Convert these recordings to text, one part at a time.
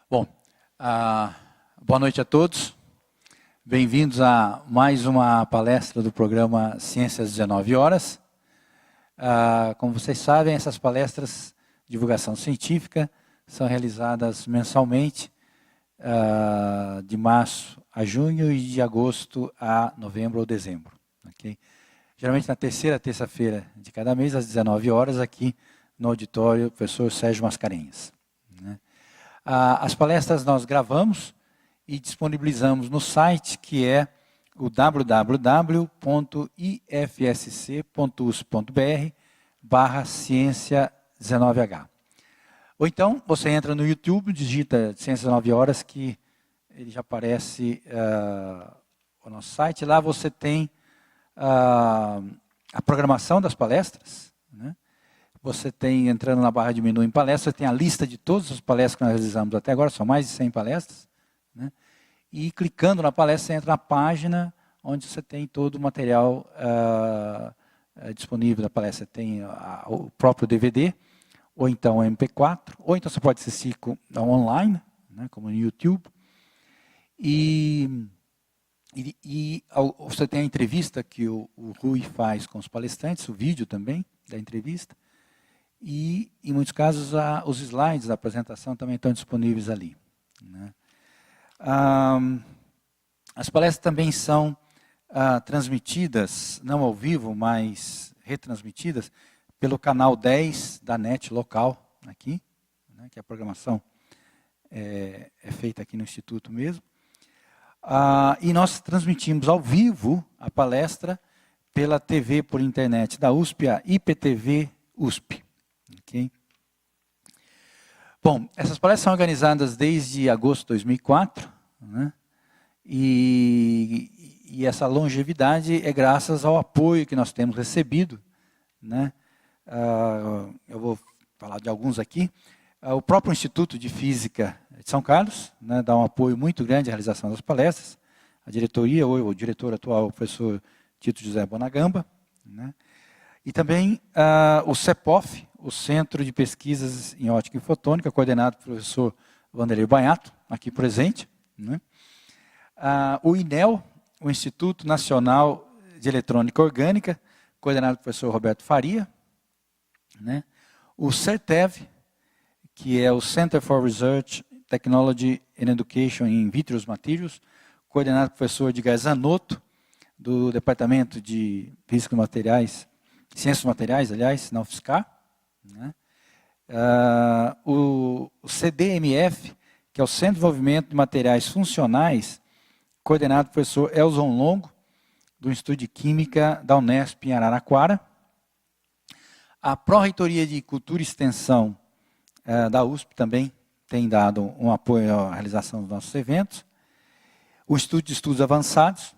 Bom, boa noite a todos. Bem-vindos a mais uma palestra do programa Ciências 19 Horas. Como vocês sabem, essas palestras de divulgação científica são realizadas mensalmente, de março a junho e de agosto a novembro ou dezembro. Okay? Geralmente na terceira terça-feira de cada mês, às 19 horas, aqui no auditório, professor Sérgio Mascarenhas. Né? As palestras nós gravamos e disponibilizamos no site, que é o www.ifsc.usp.br/ciência19h. Ou então, você entra no YouTube, digita Ciências 19 Horas, que ele já aparece o nosso site. Lá você tem a programação das palestras, né? Você tem, entrando na barra de menu em palestra, você tem a lista de todas as palestras que nós realizamos até agora, são mais de 100 palestras. Né? E clicando na palestra, você entra na página onde você tem todo o material disponível da palestra. Você tem o próprio DVD, ou então o MP4, ou então você pode assistir online, né, como no YouTube. E você tem a entrevista que o Rui faz com os palestrantes, o vídeo também da entrevista. E, em muitos casos, os slides da apresentação também estão disponíveis ali. Né? As palestras também são transmitidas, não ao vivo, mas retransmitidas, pelo canal 10 da NET local, aqui, né, que a programação é feita aqui no Instituto mesmo. E nós transmitimos ao vivo a palestra pela TV por internet da USP, a IPTV USP. Okay. Bom, essas palestras são organizadas desde agosto de 2004, né? E essa longevidade é graças ao apoio que nós temos recebido, né? Eu vou falar de alguns aqui. O próprio Instituto de Física de São Carlos, né, dá um apoio muito grande à realização das palestras. A diretoria, ou o diretor atual, o professor Tito José Bonagamba, né? E também o CEPOF, o Centro de Pesquisas em Ótica e Fotônica, coordenado pelo professor Vanderlei Banhato, aqui presente. Né? O INEL, o Instituto Nacional de Eletrônica Orgânica, coordenado pelo professor Roberto Faria. Né? O CERTEV, que é o Center for Research, Technology and Education in Vitreous Materials, coordenado pelo professor Edgar Zanotto, do Departamento de Física e Materiais, Ciências Materiais, aliás, na UFSCar. Né? O CDMF, que é o Centro de Desenvolvimento de Materiais Funcionais, coordenado pelo professor Elson Longo, do Instituto de Química da Unesp em Araraquara. A Pró-Reitoria de Cultura e Extensão da USP também tem dado um apoio à realização dos nossos eventos. O Instituto de Estudos Avançados,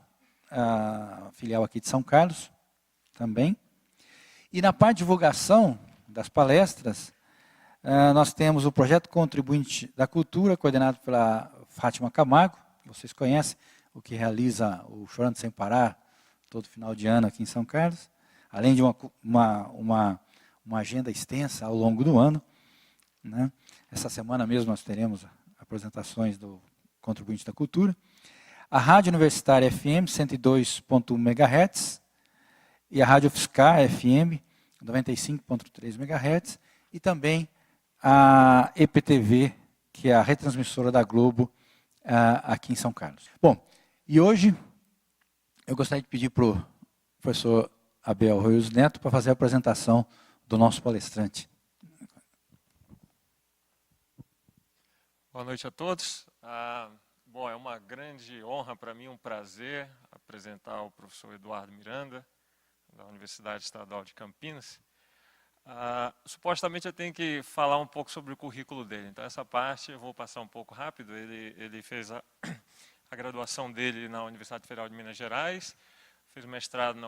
a filial aqui de São Carlos, também. E na parte de divulgação das palestras, nós temos o Projeto Contribuinte da Cultura, coordenado pela Fátima Camargo, que vocês conhecem, o que realiza o Chorando Sem Parar, todo final de ano aqui em São Carlos, além de uma agenda extensa ao longo do ano. Né? Essa semana mesmo nós teremos apresentações do Contribuinte da Cultura. A Rádio Universitária FM 102.1 MHz, e a Rádio UFSCar FM 95.3 MHz, e também a EPTV, que é a retransmissora da Globo aqui em São Carlos. Bom, e hoje eu gostaria de pedir para o professor Abel Roios Neto para fazer a apresentação do nosso palestrante. Boa noite a todos. Bom, é uma grande honra para mim, um prazer apresentar o professor Eduardo Miranda, da Universidade Estadual de Campinas. Supostamente eu tenho que falar um pouco sobre o currículo dele, então essa parte eu vou passar um pouco rápido. Ele fez a graduação dele na Universidade Federal de Minas Gerais, fez o mestrado na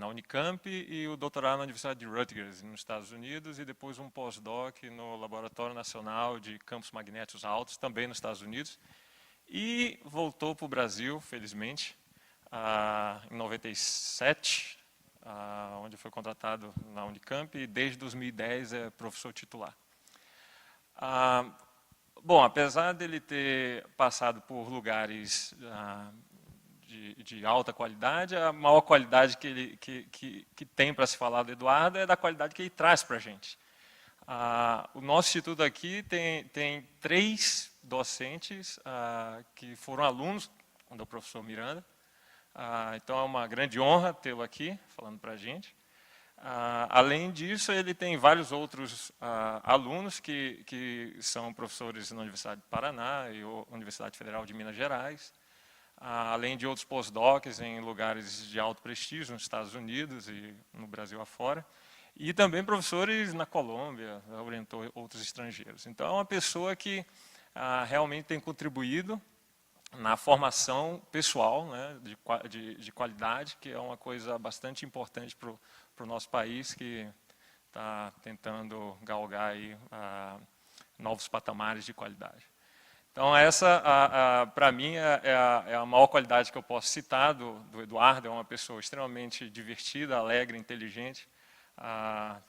Unicamp e o doutorado na Universidade de Rutgers, nos Estados Unidos, e depois um pós-doc no Laboratório Nacional de Campos Magnéticos Altos, também nos Estados Unidos, e voltou para o Brasil, felizmente, em 97, onde foi contratado na Unicamp, e desde 2010 é professor titular. Bom, apesar dele ter passado por lugares de alta qualidade, a maior qualidade que tem para se falar do Eduardo é da qualidade que ele traz para a gente. O nosso instituto aqui tem 3 docentes que foram alunos do professor Miranda. Então é uma grande honra tê-lo aqui, falando para a gente. Além disso, ele tem vários outros alunos que são professores na Universidade do Paraná e Universidade Federal de Minas Gerais, além de outros postdocs em lugares de alto prestígio nos Estados Unidos e no Brasil afora, e também professores na Colômbia, orientou outros estrangeiros. Então, é uma pessoa que realmente tem contribuído na formação pessoal, né, de qualidade, que é uma coisa bastante importante para o nosso país, que está tentando galgar aí, novos patamares de qualidade. Então, essa, para mim, é a maior qualidade que eu posso citar do Eduardo. É uma pessoa extremamente divertida, alegre, inteligente.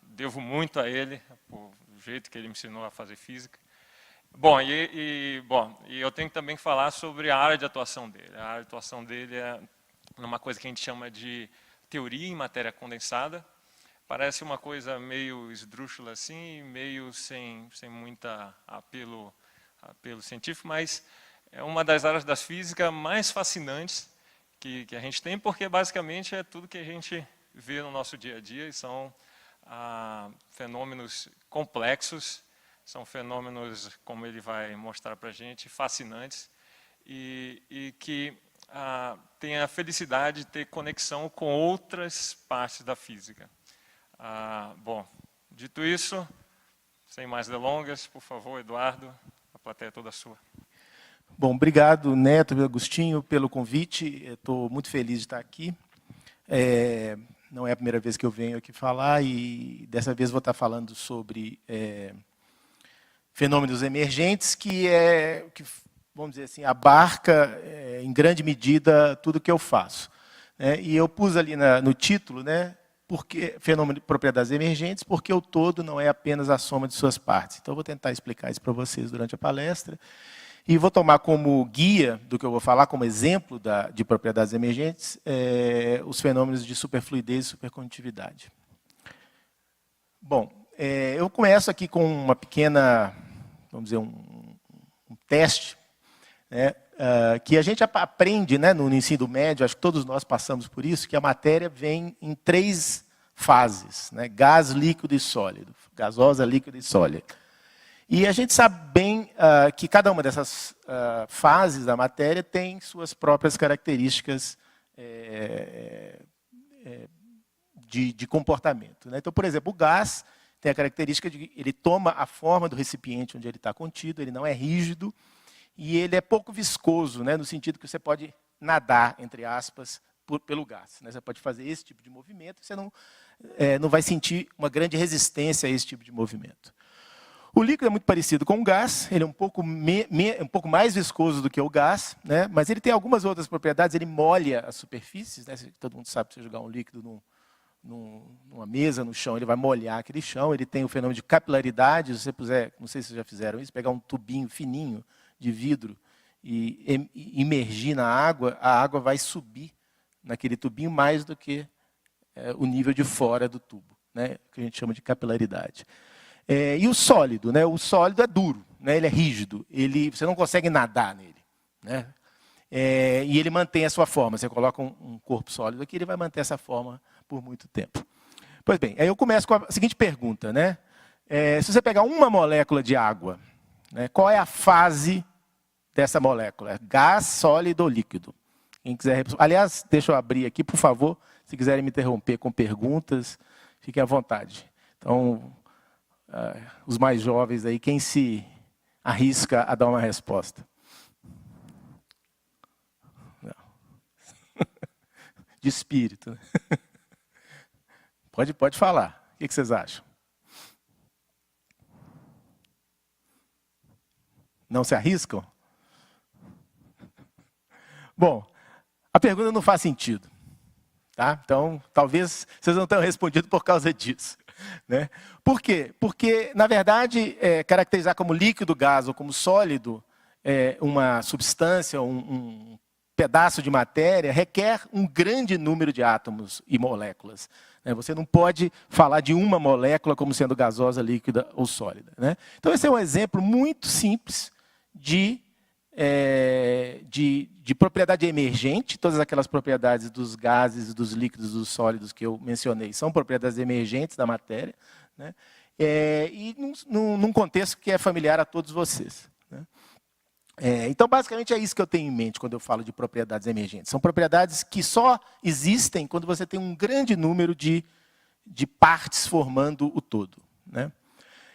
Devo muito a ele, por o jeito que ele me ensinou a fazer física. Bom, e eu tenho que também falar sobre a área de atuação dele. A área de atuação dele é uma coisa que a gente chama de teoria em matéria condensada. Parece uma coisa meio esdrúxula assim, meio sem muita apelo científico, mas é uma das áreas da física mais fascinantes que a gente tem, porque basicamente é tudo que a gente vê no nosso dia a dia, e são fenômenos complexos, são fenômenos, como ele vai mostrar para a gente, fascinantes, e que tem a felicidade de ter conexão com outras partes da física. Bom, dito isso, sem mais delongas, por favor, Eduardo, a plateia é toda sua. Bom, obrigado, Neto e Agostinho, pelo convite. Estou muito feliz de estar aqui. Não é a primeira vez que eu venho aqui falar, e dessa vez vou estar falando sobre fenômenos emergentes, que vamos dizer assim, abarca, em grande medida, tudo o que eu faço. E eu pus ali no título, né, porque fenômeno de propriedades emergentes, porque o todo não é apenas a soma de suas partes. Então, eu vou tentar explicar isso para vocês durante a palestra. E vou tomar como guia do que eu vou falar, como exemplo de propriedades emergentes, os fenômenos de superfluidez e supercondutividade. Bom, eu começo aqui com uma pequena, vamos dizer, um teste, né, que a gente aprende, né, no ensino médio, acho que todos nós passamos por isso, que a matéria vem em 3 fases, né, gás, líquido e sólido, gasosa, líquida e sólida. E a gente sabe bem que cada uma dessas fases da matéria tem suas próprias características de comportamento, né? Então, por exemplo, o gás tem a característica de que ele toma a forma do recipiente onde ele está contido, ele não é rígido, e ele é pouco viscoso, né, no sentido que você pode nadar, entre aspas, pelo gás, né? Você pode fazer esse tipo de movimento, você não vai sentir uma grande resistência a esse tipo de movimento. O líquido é muito parecido com o gás, ele é um pouco mais viscoso do que o gás, né? Mas ele tem algumas outras propriedades, ele molha as superfícies, né? Todo mundo sabe que se você jogar um líquido numa mesa, no chão, ele vai molhar aquele chão. Ele tem o fenômeno de capilaridade, se você puser, não sei se vocês já fizeram isso, pegar um tubinho fininho de vidro e imergir na água, a água vai subir naquele tubinho mais do que o nível de fora do tubo, né? Que a gente chama de capilaridade. E o sólido, né? O sólido é duro, né? Ele é rígido, você não consegue nadar nele, né? E ele mantém a sua forma. Você coloca um corpo sólido aqui, ele vai manter essa forma por muito tempo. Pois bem, aí eu começo com a seguinte pergunta, né? Se você pegar uma molécula de água, né, qual é a fase dessa molécula? Gás, sólido ou líquido? Quem quiser, aliás, deixa eu abrir aqui, por favor, se quiserem me interromper com perguntas, fiquem à vontade. Então, os mais jovens aí, quem se arrisca a dar uma resposta? Não. De espírito, né? Pode falar. O que vocês acham? Não se arriscam? Bom, a pergunta não faz sentido, tá? Então, talvez vocês não tenham respondido por causa disso. Né? Por quê? Porque, na verdade, caracterizar como líquido, gás ou como sólido uma substância, um pedaço de matéria, requer um grande número de átomos e moléculas. Né? Você não pode falar de uma molécula como sendo gasosa, líquida ou sólida. Né? Então, esse é um exemplo muito simples de propriedade emergente. Todas aquelas propriedades dos gases, dos líquidos, dos sólidos que eu mencionei são propriedades emergentes da matéria, né? E num contexto que é familiar a todos vocês. Né? Então, basicamente, é isso que eu tenho em mente quando eu falo de propriedades emergentes. São propriedades que só existem quando você tem um grande número de partes formando o todo. Né?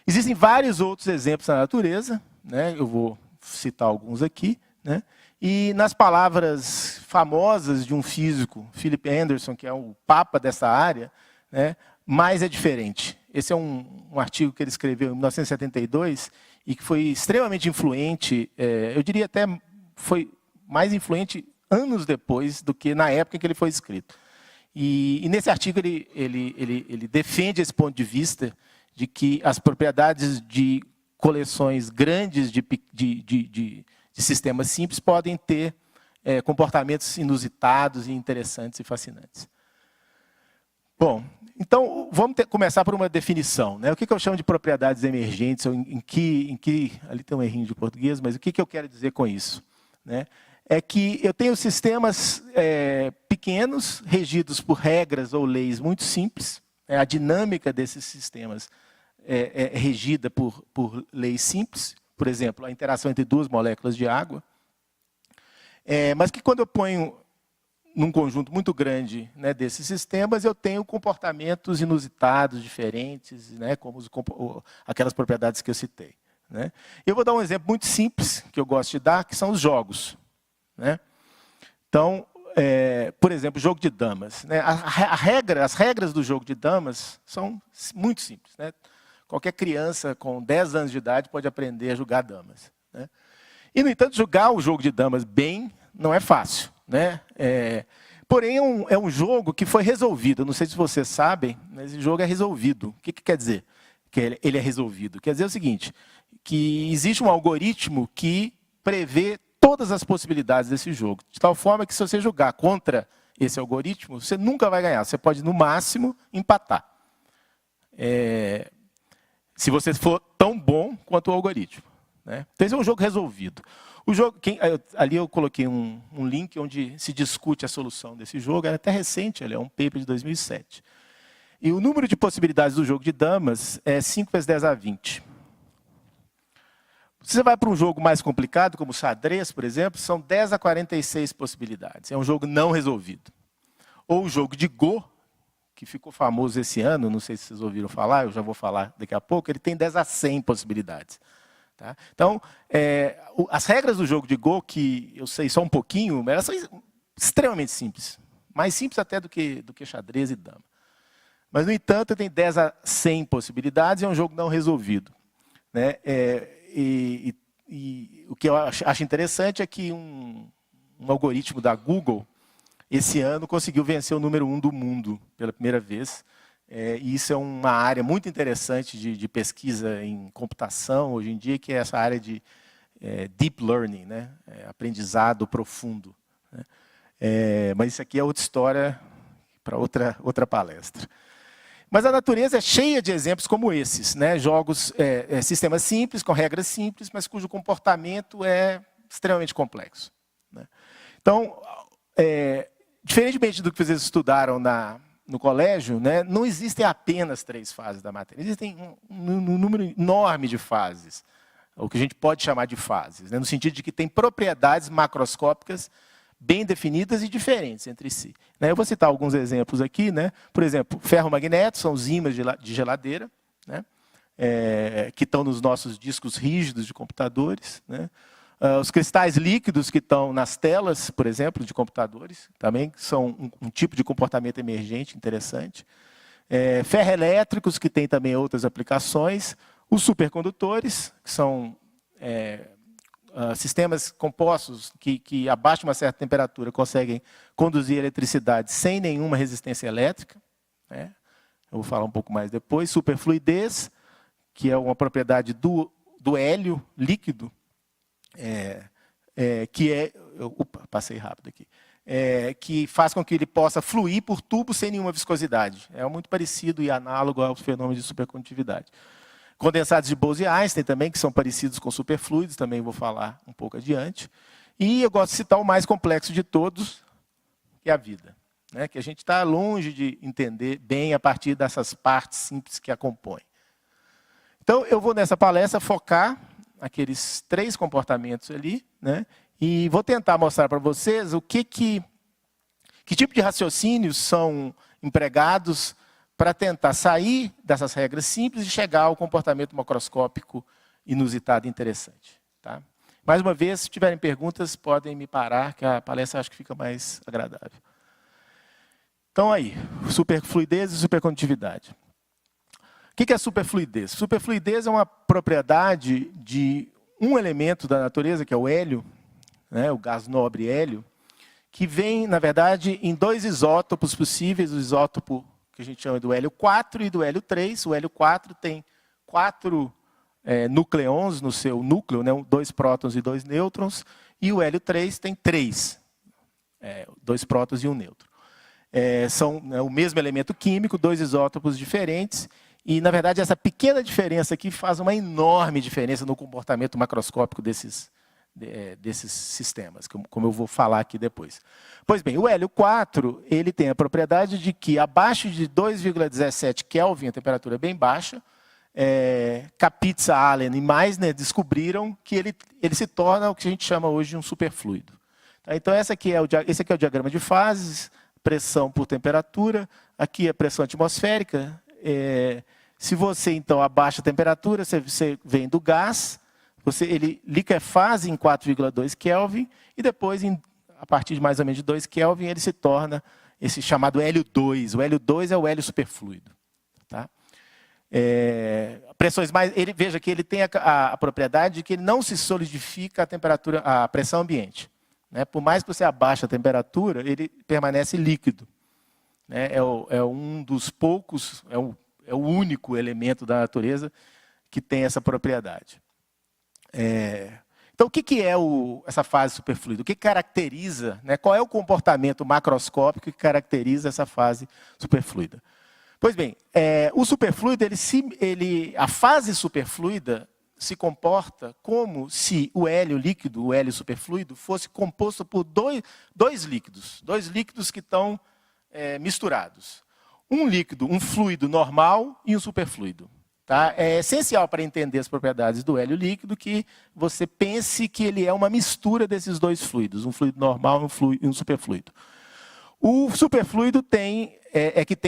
Existem vários outros exemplos na natureza, né? Eu vou citar alguns aqui. Né? E nas palavras famosas de um físico, Philip Anderson, que é o papa dessa área, né? Mais é diferente. Esse é um artigo que ele escreveu em 1972 e que foi extremamente influente, eu diria até foi mais influente anos depois do que na época em que ele foi escrito. E nesse artigo ele defende esse ponto de vista de que as propriedades de coleções grandes de sistemas simples podem ter comportamentos inusitados e interessantes e fascinantes. Bom, então vamos começar por uma definição. Né? O que eu chamo de propriedades emergentes, ou em que ali tem um errinho de português, mas o que eu quero dizer com isso? Né? É que eu tenho sistemas pequenos, regidos por regras ou leis muito simples. A dinâmica desses sistemas é regida por leis simples. Por exemplo, a interação entre duas moléculas de água. Mas que quando eu ponho num conjunto muito grande, né, desses sistemas, eu tenho comportamentos inusitados, diferentes, né, como aquelas propriedades que eu citei. Né? Eu vou dar um exemplo muito simples, que eu gosto de dar, que são os jogos. Né? Então, por exemplo, jogo de damas. Né? As regras do jogo de damas são muito simples. Né? Qualquer criança com 10 anos de idade pode aprender a jogar damas. Né? E, no entanto, jogar o jogo de damas bem não é fácil. Né? Porém, é um jogo que foi resolvido. Não sei se vocês sabem, mas esse jogo é resolvido. O que quer dizer que ele é resolvido? Quer dizer o seguinte, que existe um algoritmo que prevê todas as possibilidades desse jogo. De tal forma que, se você jogar contra esse algoritmo, você nunca vai ganhar. Você pode, no máximo, empatar. Se você for tão bom quanto o algoritmo. Né? Então, esse é um jogo resolvido. O jogo, ali eu coloquei um link onde se discute a solução desse jogo. É até recente, ele é um paper de 2007. E o número de possibilidades do jogo de damas é 5 vezes 10 a 20. Se você vai para um jogo mais complicado, como o xadrez, por exemplo, são 10 a 46 possibilidades. É um jogo não resolvido. Ou o jogo de Go, que ficou famoso esse ano, não sei se vocês ouviram falar, eu já vou falar daqui a pouco, ele tem 10 a 100 possibilidades. Tá? Então, as regras do jogo de Go, que eu sei só um pouquinho, elas são extremamente simples. Mais simples até do que xadrez e dama. Mas, no entanto, tem 10 a 100 possibilidades e é um jogo não resolvido. Né? E o que eu acho interessante é que um algoritmo da Google, esse ano, conseguiu vencer o número 1 do mundo pela primeira vez. E isso é uma área muito interessante de pesquisa em computação hoje em dia, que é essa área de deep learning, né? Aprendizado profundo. Né? Mas isso aqui é outra história para outra palestra. Mas a natureza é cheia de exemplos como esses. Né? Jogos, sistemas simples, com regras simples, mas cujo comportamento é extremamente complexo. Né? Então, diferentemente do que vocês estudaram no colégio, né, não existem apenas 3 fases da matéria. Existem um número enorme de fases, o que a gente pode chamar de fases, né, no sentido de que tem propriedades macroscópicas bem definidas e diferentes entre si. Né, eu vou citar alguns exemplos aqui. Né, por exemplo, ferro-magneto são os ímãs de geladeira, né, que estão nos nossos discos rígidos de computadores. Né, os cristais líquidos que estão nas telas, por exemplo, de computadores, também são um tipo de comportamento emergente interessante. Ferroelétricos, que tem também outras aplicações. Os supercondutores, que são sistemas compostos que, abaixo de uma certa temperatura, conseguem conduzir eletricidade sem nenhuma resistência elétrica. Né? eu vou falar um pouco mais depois. Superfluidez, que é uma propriedade do hélio líquido, passei rápido aqui, que faz com que ele possa fluir por tubo sem nenhuma viscosidade. É muito parecido e análogo ao fenômeno de supercondutividade. Condensados de Bose-Einstein também, que são parecidos com superfluidos, também vou falar um pouco adiante. E eu gosto de citar o mais complexo de todos, que é a vida, né? Que a gente está longe de entender bem a partir dessas partes simples que a compõem. Então, eu vou nessa palestra focar aqueles 3 comportamentos ali, né? E vou tentar mostrar para vocês que tipo de raciocínios são empregados para tentar sair dessas regras simples e chegar ao comportamento macroscópico inusitado e interessante. Tá? Mais uma vez, se tiverem perguntas, podem me parar, que a palestra acho que fica mais agradável. Então, aí, superfluidez e supercondutividade. O que é superfluidez? Superfluidez é uma propriedade de um elemento da natureza, que é o hélio, né, o gás nobre hélio, que vem, na verdade, em 2 isótopos possíveis, o isótopo que a gente chama do hélio 4 e do hélio 3. O hélio 4 tem 4 nucleons no seu núcleo, né, 2 prótons e 2 nêutrons, e o hélio 3 tem 3, 2 prótons e 1 nêutron. São o mesmo elemento químico, 2 isótopos diferentes, e, na verdade, essa pequena diferença aqui faz uma enorme diferença no comportamento macroscópico desses sistemas, como eu vou falar aqui depois. Pois bem, o hélio 4 ele tem a propriedade de que, abaixo de 2,17 Kelvin, a temperatura é bem baixa, Kapitsa, Allen e Meissner descobriram que ele se torna o que a gente chama hoje de um superfluido. Então, esse aqui é o diagrama de fases, pressão por temperatura, aqui a pressão atmosférica. Se você, então, abaixa a temperatura, você vem do gás, ele liquefaz em 4,2 Kelvin, e depois, a partir de mais ou menos de 2 Kelvin, ele se torna esse chamado hélio 2. O hélio 2 é o hélio superfluido. Tá? Veja que ele tem a propriedade de que ele não se solidifica a pressão ambiente. Né? Por mais que você abaixe a temperatura, ele permanece líquido. Né? É um dos poucos, é o único elemento da natureza que tem essa propriedade. Então, o que é essa fase superfluida? O que caracteriza, né? Qual é o comportamento macroscópico que caracteriza essa fase superfluida? Pois bem, o superfluido, a fase superfluida se comporta como se o hélio líquido, o hélio superfluido, fosse composto por dois líquidos que estão misturados. Um líquido, um fluido normal e um superfluido. Tá? É essencial para entender as propriedades do hélio líquido que você pense que ele é uma mistura desses 2 fluidos, um fluido normal e um superfluido. O superfluido tem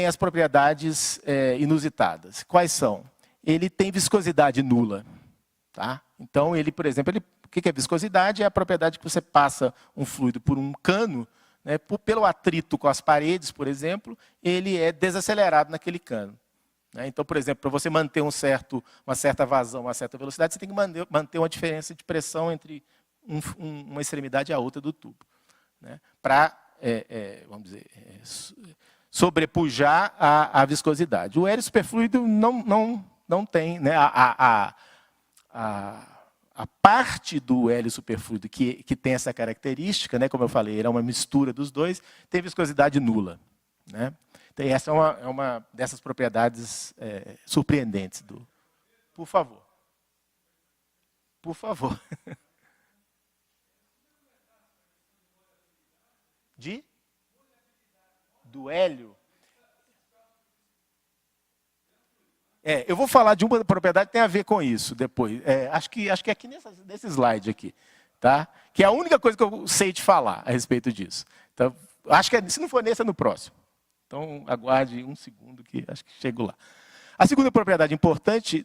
as propriedades inusitadas. Quais são? Ele tem viscosidade nula. Tá? Então, por exemplo, o que é viscosidade? É a propriedade que você passa um fluido por um cano, né, pelo atrito com as paredes, por exemplo, ele é desacelerado naquele cano. Então, por exemplo, para você manter uma certa vazão, uma certa velocidade, você tem que manter uma diferença de pressão entre uma extremidade e a outra do tubo. Né? Para, vamos dizer, sobrepujar a viscosidade. O hélio superfluido não tem, né, a parte do hélio superfluido que tem essa característica, né, como eu falei, ele é uma mistura dos dois, tem viscosidade nula. Né? Então, essa é uma dessas propriedades surpreendentes. Por favor. Por favor. Do hélio? Eu vou falar de uma propriedade que tem a ver com isso depois. Acho que é aqui nesse slide aqui. Tá? Que é a única coisa que eu sei te falar a respeito disso. Então, acho que se não for nesse, é no próximo. Então, aguarde um segundo que acho que chego lá. A segunda propriedade importante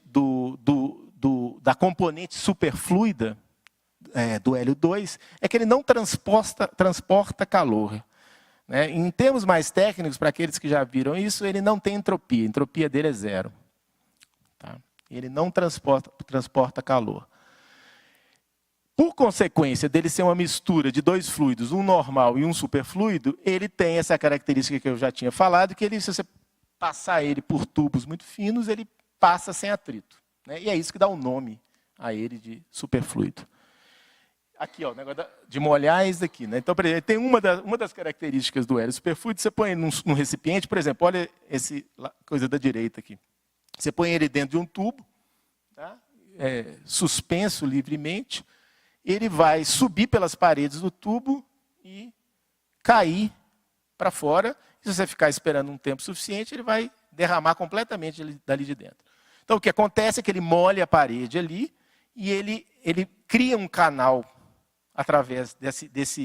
da componente superfluida do hélio 2 é que ele não transporta calor. Né? Em termos mais técnicos, para aqueles que já viram isso, ele não tem entropia. A entropia dele é 0. Tá? Ele não transporta calor. Por consequência dele ser uma mistura de 2 fluidos, um normal e um superfluido, ele tem essa característica que eu já tinha falado, que se você passar ele por tubos muito finos, ele passa sem atrito, né? E é isso que dá o nome a ele de superfluido. Aqui, ó, o negócio de molhar é isso daqui, né? Então, por exemplo, tem uma das características do hélio superfluido, você põe num recipiente, por exemplo, olha essa coisa da direita aqui. Você põe ele dentro de um tubo, tá? Suspenso livremente, ele vai subir pelas paredes do tubo e cair para fora. E se você ficar esperando um tempo suficiente, ele vai derramar completamente dali de dentro. Então, o que acontece é que ele molha a parede ali e ele cria um canal através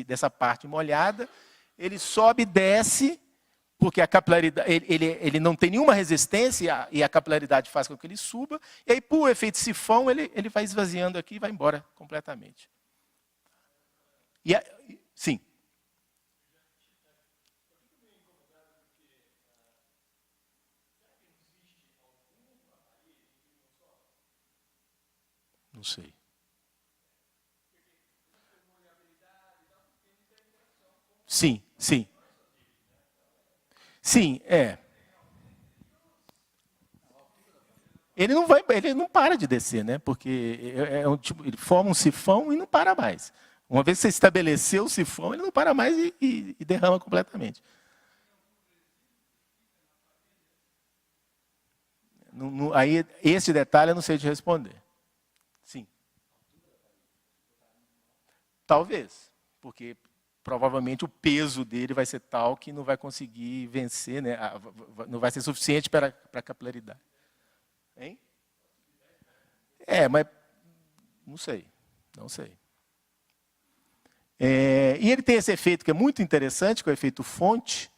dessa parte molhada. Ele sobe e desce, porque a capilaridade, ele não tem nenhuma resistência e a capilaridade faz com que ele suba. E aí, por efeito sifão, ele vai esvaziando aqui e vai embora completamente. Sim. Não sei. Sim, sim. Sim, Ele não para de descer, né? Porque ele forma um sifão e não para mais. Uma vez que você estabeleceu o sifão, ele não para mais e derrama completamente. Aí, esse detalhe eu não sei te responder. Sim. Talvez, porque provavelmente o peso dele vai ser tal que não vai conseguir vencer, né? Não vai ser suficiente para a capilaridade. Hein? Mas não sei. E ele tem esse efeito que é muito interessante, que é o efeito fonte,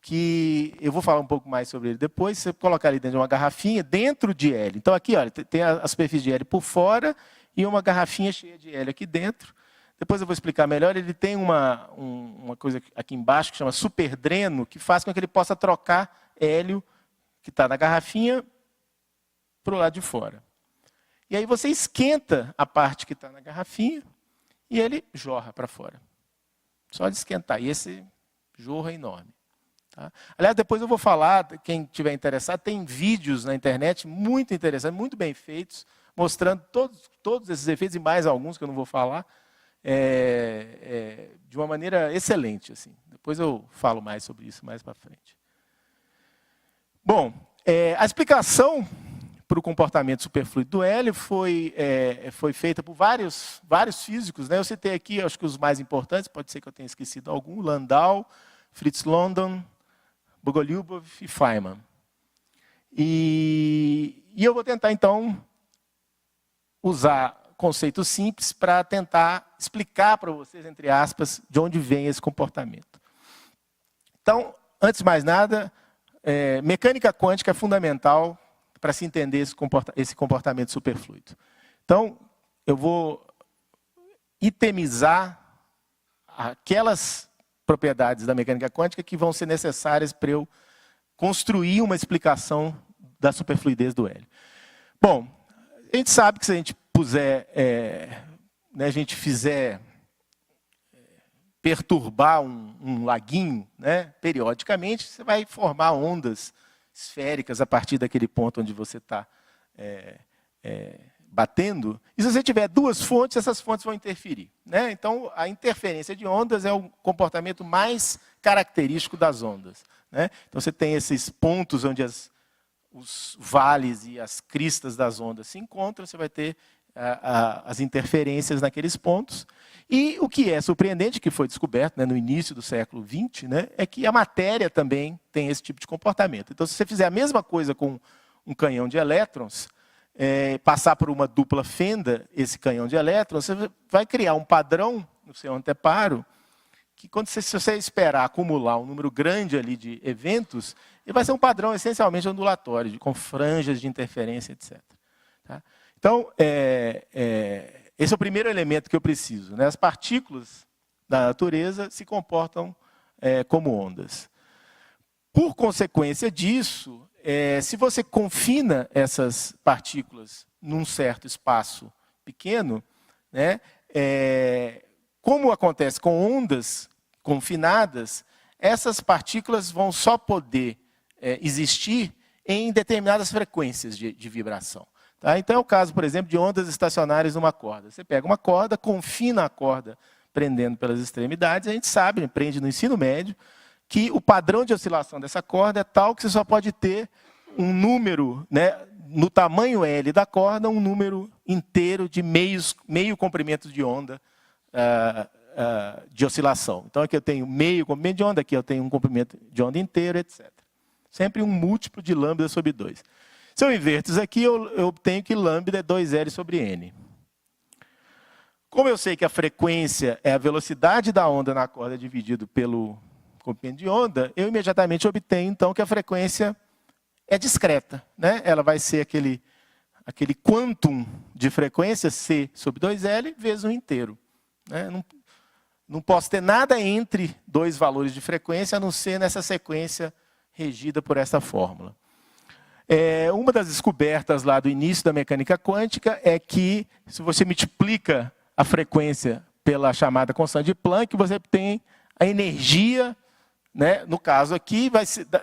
que eu vou falar um pouco mais sobre ele depois. Você colocar ali dentro de uma garrafinha, dentro de hélio. Então, aqui, olha, tem a superfície de hélio por fora e uma garrafinha cheia de hélio aqui dentro. Depois eu vou explicar melhor. Ele tem uma coisa aqui embaixo que chama superdreno, que faz com que ele possa trocar hélio que está na garrafinha para o lado de fora. E aí você esquenta a parte que está na garrafinha e ele jorra para fora. Só de esquentar. E esse jorro é enorme. Tá? Aliás, depois eu vou falar, quem estiver interessado, tem vídeos na internet muito interessantes, muito bem feitos, mostrando todos esses efeitos e mais alguns que eu não vou falar, de uma maneira excelente. Assim. Depois eu falo mais sobre isso mais para frente. Bom, a explicação para o comportamento superfluido do hélio foi feita por vários físicos, né? Eu citei aqui, acho que os mais importantes, pode ser que eu tenha esquecido algum, Landau, Fritz London, Bogoliubov e Feynman. E eu vou tentar, então, usar conceitos simples para tentar explicar para vocês, entre aspas, de onde vem esse comportamento. Então, antes de mais nada, mecânica quântica é fundamental para se entender esse comportamento superfluido. Então, eu vou itemizar aquelas propriedades da mecânica quântica que vão ser necessárias para eu construir uma explicação da superfluidez do hélio. Bom, a gente sabe que se a gente puser, a gente fizer perturbar um laguinho, né, periodicamente, você vai formar ondas esféricas a partir daquele ponto onde você está batendo. E se você tiver duas fontes, essas fontes vão interferir, né? Então, a interferência de ondas é o comportamento mais característico das ondas, né? Então, você tem esses pontos onde os vales e as cristas das ondas se encontram, você vai ter as interferências naqueles pontos. E o que é surpreendente, que foi descoberto, né, no início do século XX, né, é que a matéria também tem esse tipo de comportamento. Então, se você fizer a mesma coisa com um canhão de elétrons, passar por uma dupla fenda esse canhão de elétrons, você vai criar um padrão no seu anteparo, que se você esperar acumular um número grande ali de eventos, ele vai ser um padrão essencialmente ondulatório, com franjas de interferência, etc. Tá? Então, esse é o primeiro elemento que eu preciso, né? As partículas da natureza se comportam como ondas. Por consequência disso, se você confina essas partículas num certo espaço pequeno, né, como acontece com ondas confinadas, essas partículas vão só poder existir em determinadas frequências de vibração. Tá? Então é o caso, por exemplo, de ondas estacionárias numa corda. Você pega uma corda, confina a corda prendendo pelas extremidades, a gente sabe, aprende no ensino médio, que o padrão de oscilação dessa corda é tal que você só pode ter um número, né, no tamanho L da corda, um número inteiro de meio comprimento de onda de oscilação. Então aqui eu tenho meio comprimento de onda, aqui eu tenho um comprimento de onda inteiro, etc. Sempre um múltiplo de lambda sobre 2. Se eu inverto isso aqui, eu obtenho que lambda é 2L sobre N. Como eu sei que a frequência é a velocidade da onda na corda dividido pelo comprimento de onda, eu imediatamente obtenho, então, que a frequência é discreta, né? Ela vai ser aquele quantum de frequência, C sobre 2L, vezes 1 inteiro. Né? Não posso ter nada entre dois valores de frequência, a não ser nessa sequência regida por essa fórmula. Uma das descobertas lá do início da mecânica quântica é que, se você multiplica a frequência pela chamada constante de Planck, você tem a energia, né? No caso aqui,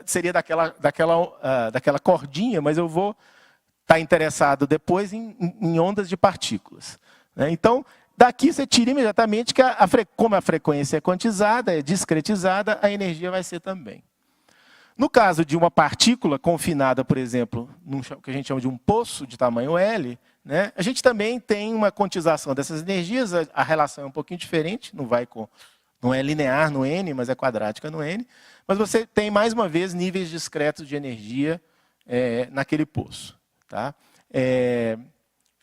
seria daquela cordinha, mas eu vou estar interessado depois em ondas de partículas. Né? Então, daqui você tira imediatamente que, como a frequência é quantizada, é discretizada, a energia vai ser também. No caso de uma partícula confinada, por exemplo, num que a gente chama de um poço de tamanho L, né, a gente também tem uma quantização dessas energias, a relação é um pouquinho diferente, não é linear no N, mas é quadrática no N, mas você tem, mais uma vez, níveis discretos de energia naquele poço. Tá?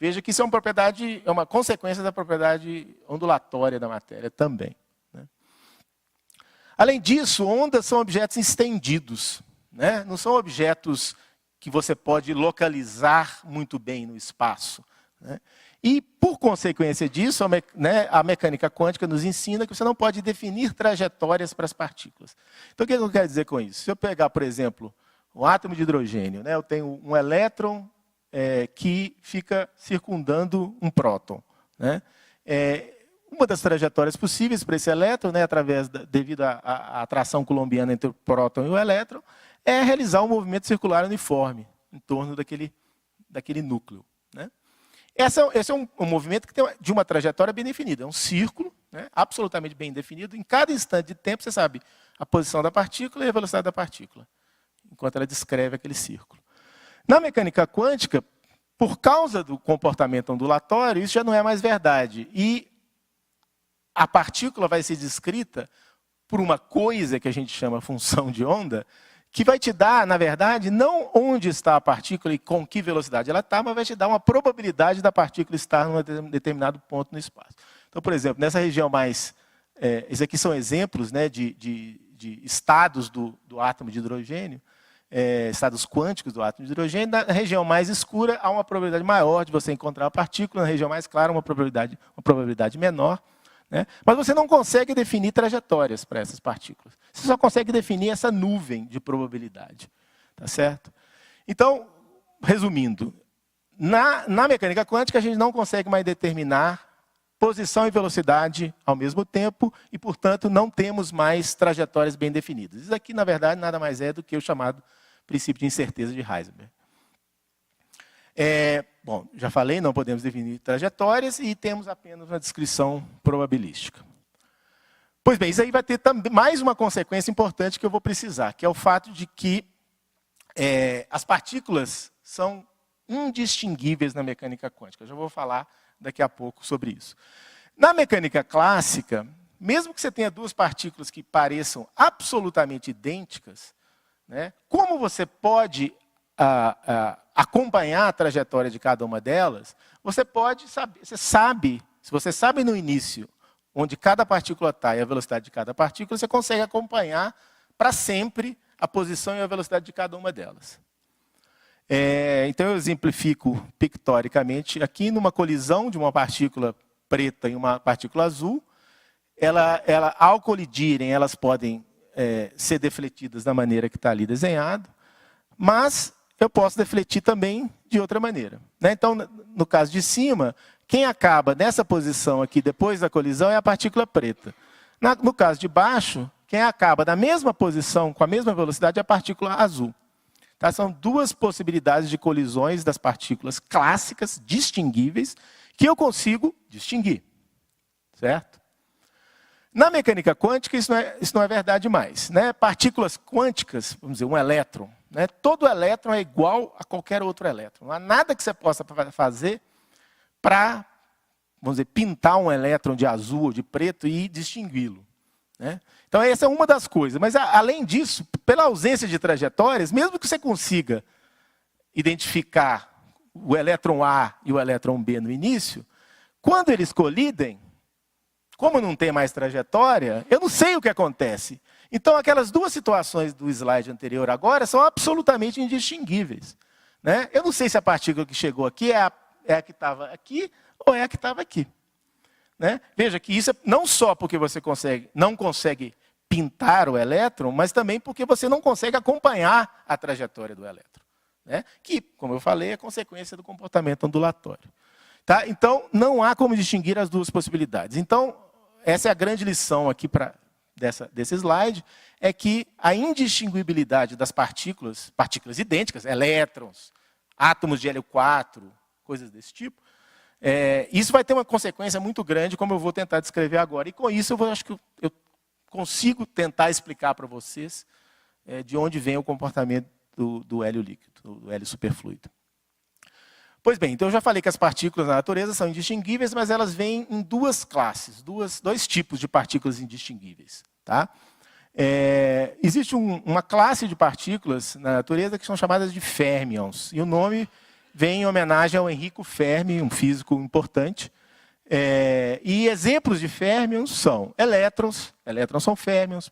Veja que isso é uma consequência da propriedade ondulatória da matéria também. Além disso, ondas são objetos estendidos, né? Não são objetos que você pode localizar muito bem no espaço. Né? E, por consequência disso, a mecânica quântica nos ensina que você não pode definir trajetórias para as partículas. Então, o que eu quero dizer com isso? Se eu pegar, por exemplo, um átomo de hidrogênio, né? Eu tenho um elétron que fica circundando um próton. Né? Uma das trajetórias possíveis para esse elétron, né, devido à atração colombiana entre o próton e o elétron, é realizar um movimento circular uniforme em torno daquele núcleo. Né? Esse é um movimento que tem de uma trajetória bem definida. É um círculo, né, absolutamente bem definido. Em cada instante de tempo, você sabe a posição da partícula e a velocidade da partícula, enquanto ela descreve aquele círculo. Na mecânica quântica, por causa do comportamento ondulatório, isso já não é mais verdade. E a partícula vai ser descrita por uma coisa que a gente chama função de onda, que vai te dar, na verdade, não onde está a partícula e com que velocidade ela está, mas vai te dar uma probabilidade da partícula estar em um determinado ponto no espaço. Então, por exemplo, nessa região mais... esses aqui são exemplos, né, de estados do átomo de hidrogênio, estados quânticos do átomo de hidrogênio. Na região mais escura, há uma probabilidade maior de você encontrar a partícula. Na região mais clara, uma probabilidade menor. Né? Mas você não consegue definir trajetórias para essas partículas. Você só consegue definir essa nuvem de probabilidade. Tá certo? Então, resumindo, na mecânica quântica a gente não consegue mais determinar posição e velocidade ao mesmo tempo e, portanto, não temos mais trajetórias bem definidas. Isso aqui, na verdade, nada mais é do que o chamado princípio de incerteza de Heisenberg. Bom, já falei, não podemos definir trajetórias e temos apenas uma descrição probabilística. Pois bem, isso aí vai ter também mais uma consequência importante que eu vou precisar, que é o fato de que as partículas são indistinguíveis na mecânica quântica. Eu já vou falar daqui a pouco sobre isso. Na mecânica clássica, mesmo que você tenha duas partículas que pareçam absolutamente idênticas, né, como você pode acompanhar a trajetória de cada uma delas, você sabe, se você sabe no início onde cada partícula está e a velocidade de cada partícula, você consegue acompanhar para sempre a posição e a velocidade de cada uma delas. Então eu exemplifico pictoricamente aqui numa colisão de uma partícula preta e uma partícula azul. Ao colidirem, elas podem ser defletidas da maneira que está ali desenhado, mas eu posso defletir também de outra maneira. Né? Então, no caso de cima, quem acaba nessa posição aqui depois da colisão é a partícula preta. No caso de baixo, quem acaba na mesma posição, com a mesma velocidade, é a partícula azul. Tá? São duas possibilidades de colisões das partículas clássicas, distinguíveis, que eu consigo distinguir. Certo? Na mecânica quântica, isso não é verdade mais. Né? Partículas quânticas, vamos dizer, um elétron. Né? Todo elétron é igual a qualquer outro elétron. Não há nada que você possa fazer para, vamos dizer, pintar um elétron de azul ou de preto e distingui-lo. Né? Então, essa é uma das coisas. Mas, além disso, pela ausência de trajetórias, mesmo que você consiga identificar o elétron A e o elétron B no início, quando eles colidem, como não tem mais trajetória, eu não sei o que acontece. Então, aquelas duas situações do slide anterior agora são absolutamente indistinguíveis. Né? Eu não sei se a partícula que chegou aqui é a que estava aqui ou é a que estava aqui. Né? Veja que isso é não só porque você não consegue pintar o elétron, mas também porque você não consegue acompanhar a trajetória do elétron. Né? Que, como eu falei, é consequência do comportamento ondulatório. Tá? Então, não há como distinguir as duas possibilidades. Então, essa é a grande lição aqui desse slide, é que a indistinguibilidade das partículas idênticas, elétrons, átomos de hélio 4, coisas desse tipo, isso vai ter uma consequência muito grande, como eu vou tentar descrever agora. E com isso, acho que eu consigo tentar explicar para vocês de onde vem o comportamento do hélio líquido, do hélio superfluido. Pois bem, então eu já falei que as partículas na natureza são indistinguíveis, mas elas vêm em duas classes, dois tipos de partículas indistinguíveis. Tá? Existe uma classe de partículas na natureza que são chamadas de férmions, e o nome vem em homenagem ao Enrico Fermi, um físico importante. E exemplos de férmions são elétrons são férmions,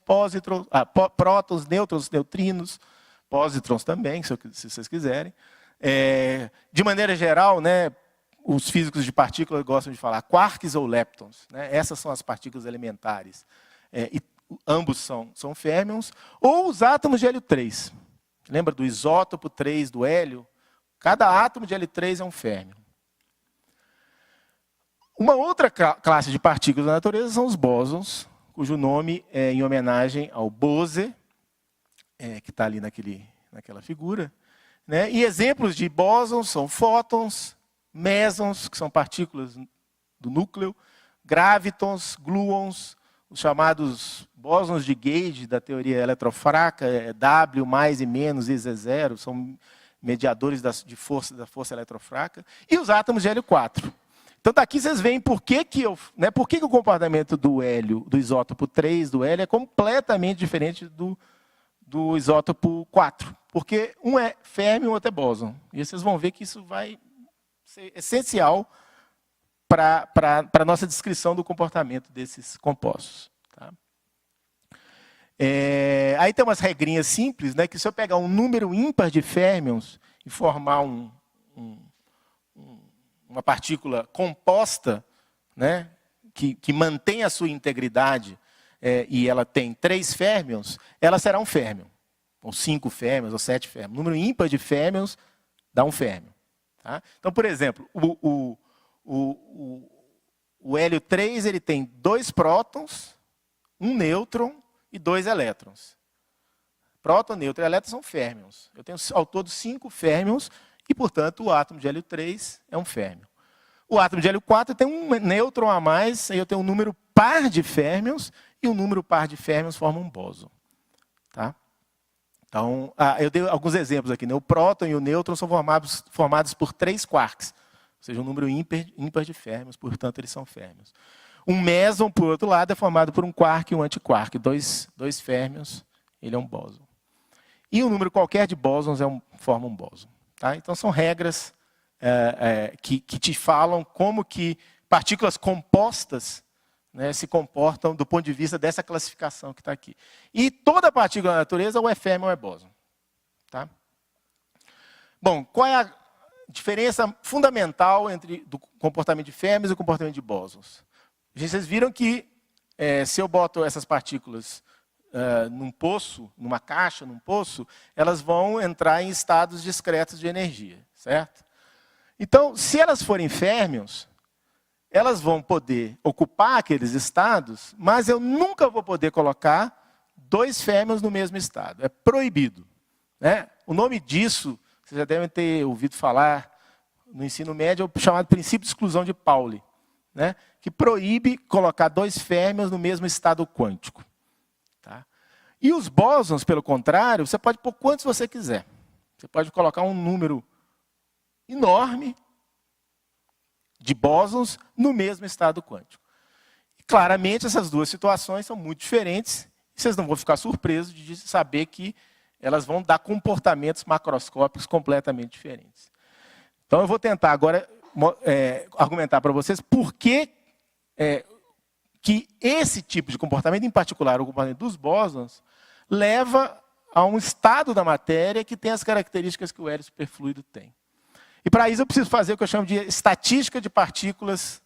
prótons, nêutrons, neutrinos, pósitrons também, se vocês quiserem. De maneira geral, né, os físicos de partículas gostam de falar quarks ou leptons. Né? Essas são as partículas elementares. E ambos são férmions. Ou os átomos de hélio 3. Lembra do isótopo 3 do hélio? Cada átomo de hélio 3 é um férmion. Uma outra classe de partículas da natureza são os bósons, cujo nome é em homenagem ao Bose, que está ali naquela figura. Né? E exemplos de bósons são fótons, mesons, que são partículas do núcleo, gravitons, gluons, os chamados bósons de Gauge da teoria eletrofraca, W mais e menos e Z0, são mediadores da força eletrofraca, e os átomos de hélio 4. Então, daqui vocês veem por que o comportamento do isótopo 3 do hélio é completamente diferente do isótopo 4. Porque um é férmio e o outro é bóson. E vocês vão ver que isso vai ser essencial para a nossa descrição do comportamento desses compostos. Tá? Aí tem umas regrinhas simples, né, que se eu pegar um número ímpar de férmions e formar uma partícula composta, né, que mantém a sua integridade, e ela tem 3 férmions, ela será um férmion. Ou 5 férmions, ou 7 férmions. Número ímpar de férmions dá um férmion. Tá? Então, por exemplo, o hélio 3 ele tem 2 prótons, 1 nêutron e 2 elétrons. Próton, nêutron e elétron são férmions. Eu tenho ao todo 5 férmions e, portanto, o átomo de hélio 3 é um férmion. O átomo de hélio 4 tem um nêutron a mais, aí eu tenho um número par de férmions, e um número par de férmions forma um bóson. Tá? Então, eu dei alguns exemplos aqui. Né? O próton e o nêutron são formados por 3 quarks, ou seja, um número ímpar de férmions, portanto, eles são férmions. Um meson, por outro lado, é formado por um quark e um antiquark. 2 férmions, ele é um bóson. E um número qualquer de bósons forma um bóson. Tá? Então, são regras que te falam como que partículas compostas, né, se comportam do ponto de vista dessa classificação que está aqui. E toda partícula da natureza ou é férmion ou é bóson. Tá? Bom, qual é a diferença fundamental entre o comportamento de férmions e o comportamento de bósons? Vocês viram que se eu boto essas partículas num poço, numa caixa, num poço, elas vão entrar em estados discretos de energia, certo? Então, se elas forem férmions, elas vão poder ocupar aqueles estados, mas eu nunca vou poder colocar 2 férmions no mesmo estado. É proibido. Né? O nome disso, vocês já devem ter ouvido falar no ensino médio, é o chamado princípio de exclusão de Pauli, né? Que proíbe colocar dois férmions no mesmo estado quântico. Tá? E os bósons, pelo contrário, você pode pôr quantos você quiser. Você pode colocar um número enorme de bósons no mesmo estado quântico. E, claramente, essas duas situações são muito diferentes. E vocês não vão ficar surpresos de saber que elas vão dar comportamentos macroscópicos completamente diferentes. Então, eu vou tentar agora argumentar para vocês por que esse tipo de comportamento, em particular o comportamento dos bósons, leva a um estado da matéria que tem as características que o hélio superfluido tem. E para isso eu preciso fazer o que eu chamo de estatística de partículas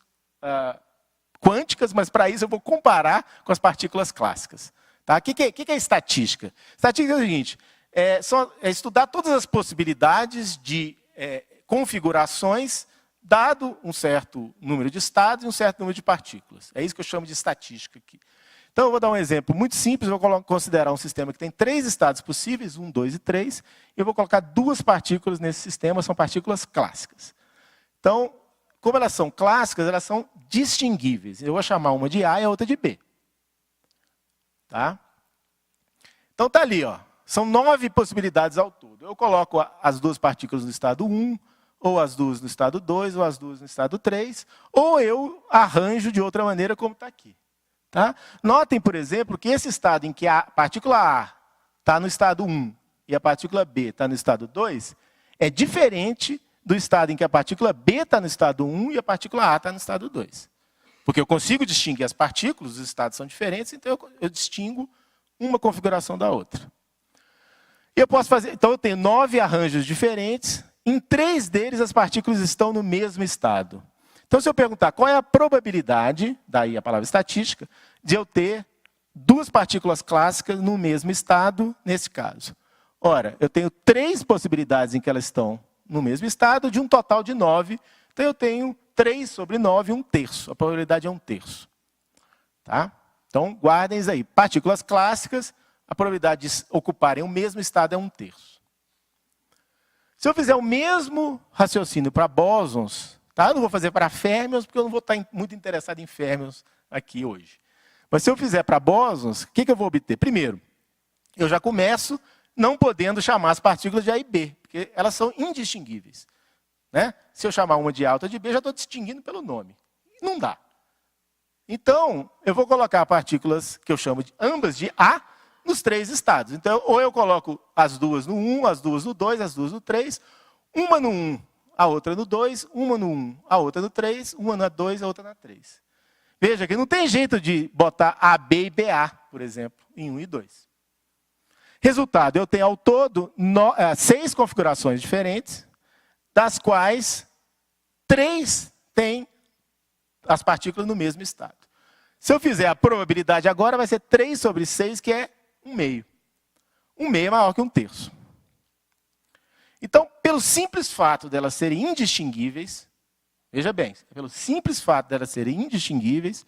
quânticas, mas para isso eu vou comparar com as partículas clássicas. Tá? O que é estatística? Estatística é o seguinte, é estudar todas as possibilidades de configurações, dado um certo número de estados e um certo número de partículas. É isso que eu chamo de estatística aqui. Então, eu vou dar um exemplo muito simples. Eu vou considerar um sistema que tem 3 estados possíveis, 1, 2 e 3. E eu vou colocar 2 partículas nesse sistema, são partículas clássicas. Então, como elas são clássicas, elas são distinguíveis. Eu vou chamar uma de A e a outra de B. Tá? Então, está ali, ó. São 9 possibilidades ao todo. Eu coloco as 2 partículas no estado 1, ou as 2 no estado 2, ou as 2 no estado 3, ou eu arranjo de outra maneira, como está aqui. Tá? Notem, por exemplo, que esse estado em que a partícula A está no estado 1 e a partícula B está no estado 2, é diferente do estado em que a partícula B está no estado 1 e a partícula A está no estado 2. Porque eu consigo distinguir as partículas, os estados são diferentes, então eu distingo uma configuração da outra. E eu posso fazer, então eu tenho 9 arranjos diferentes, em 3 deles as partículas estão no mesmo estado. Então, se eu perguntar qual é a probabilidade, daí a palavra estatística, de eu ter 2 partículas clássicas no mesmo estado, nesse caso. Ora, eu tenho 3 possibilidades em que elas estão no mesmo estado, de um total de 9. Então, eu tenho 3 sobre 9, 1/3. A probabilidade é 1/3. Tá? Então, guardem isso aí. Partículas clássicas, a probabilidade de ocuparem o mesmo estado é 1/3. Se eu fizer o mesmo raciocínio para bósons, tá? Eu não vou fazer para férmions, porque eu não vou estar muito interessado em férmions aqui hoje. Mas se eu fizer para bósons, o que eu vou obter? Primeiro, eu já começo não podendo chamar as partículas de A e B, porque elas são indistinguíveis. Né? Se eu chamar uma de A e outra de B, já estou distinguindo pelo nome. Não dá. Então, eu vou colocar partículas que eu chamo de ambas de A nos 3 estados. Então, ou eu coloco as 2 no 1, as 2 no 2, as 2 no 3, uma no 1, a outra no 2, uma no 1, a outra no 3, uma na 2, a outra na 3. Veja que não tem jeito de botar AB e BA, por exemplo, em 1 e 2. Resultado, eu tenho ao todo 6 configurações diferentes, das quais 3 têm as partículas no mesmo estado. Se eu fizer a probabilidade agora, vai ser 3 sobre 6, que é 1/2. 1/2 é maior que 1/3. Então, pelo simples fato delas serem indistinguíveis, veja bem, pelo simples fato delas serem indistinguíveis,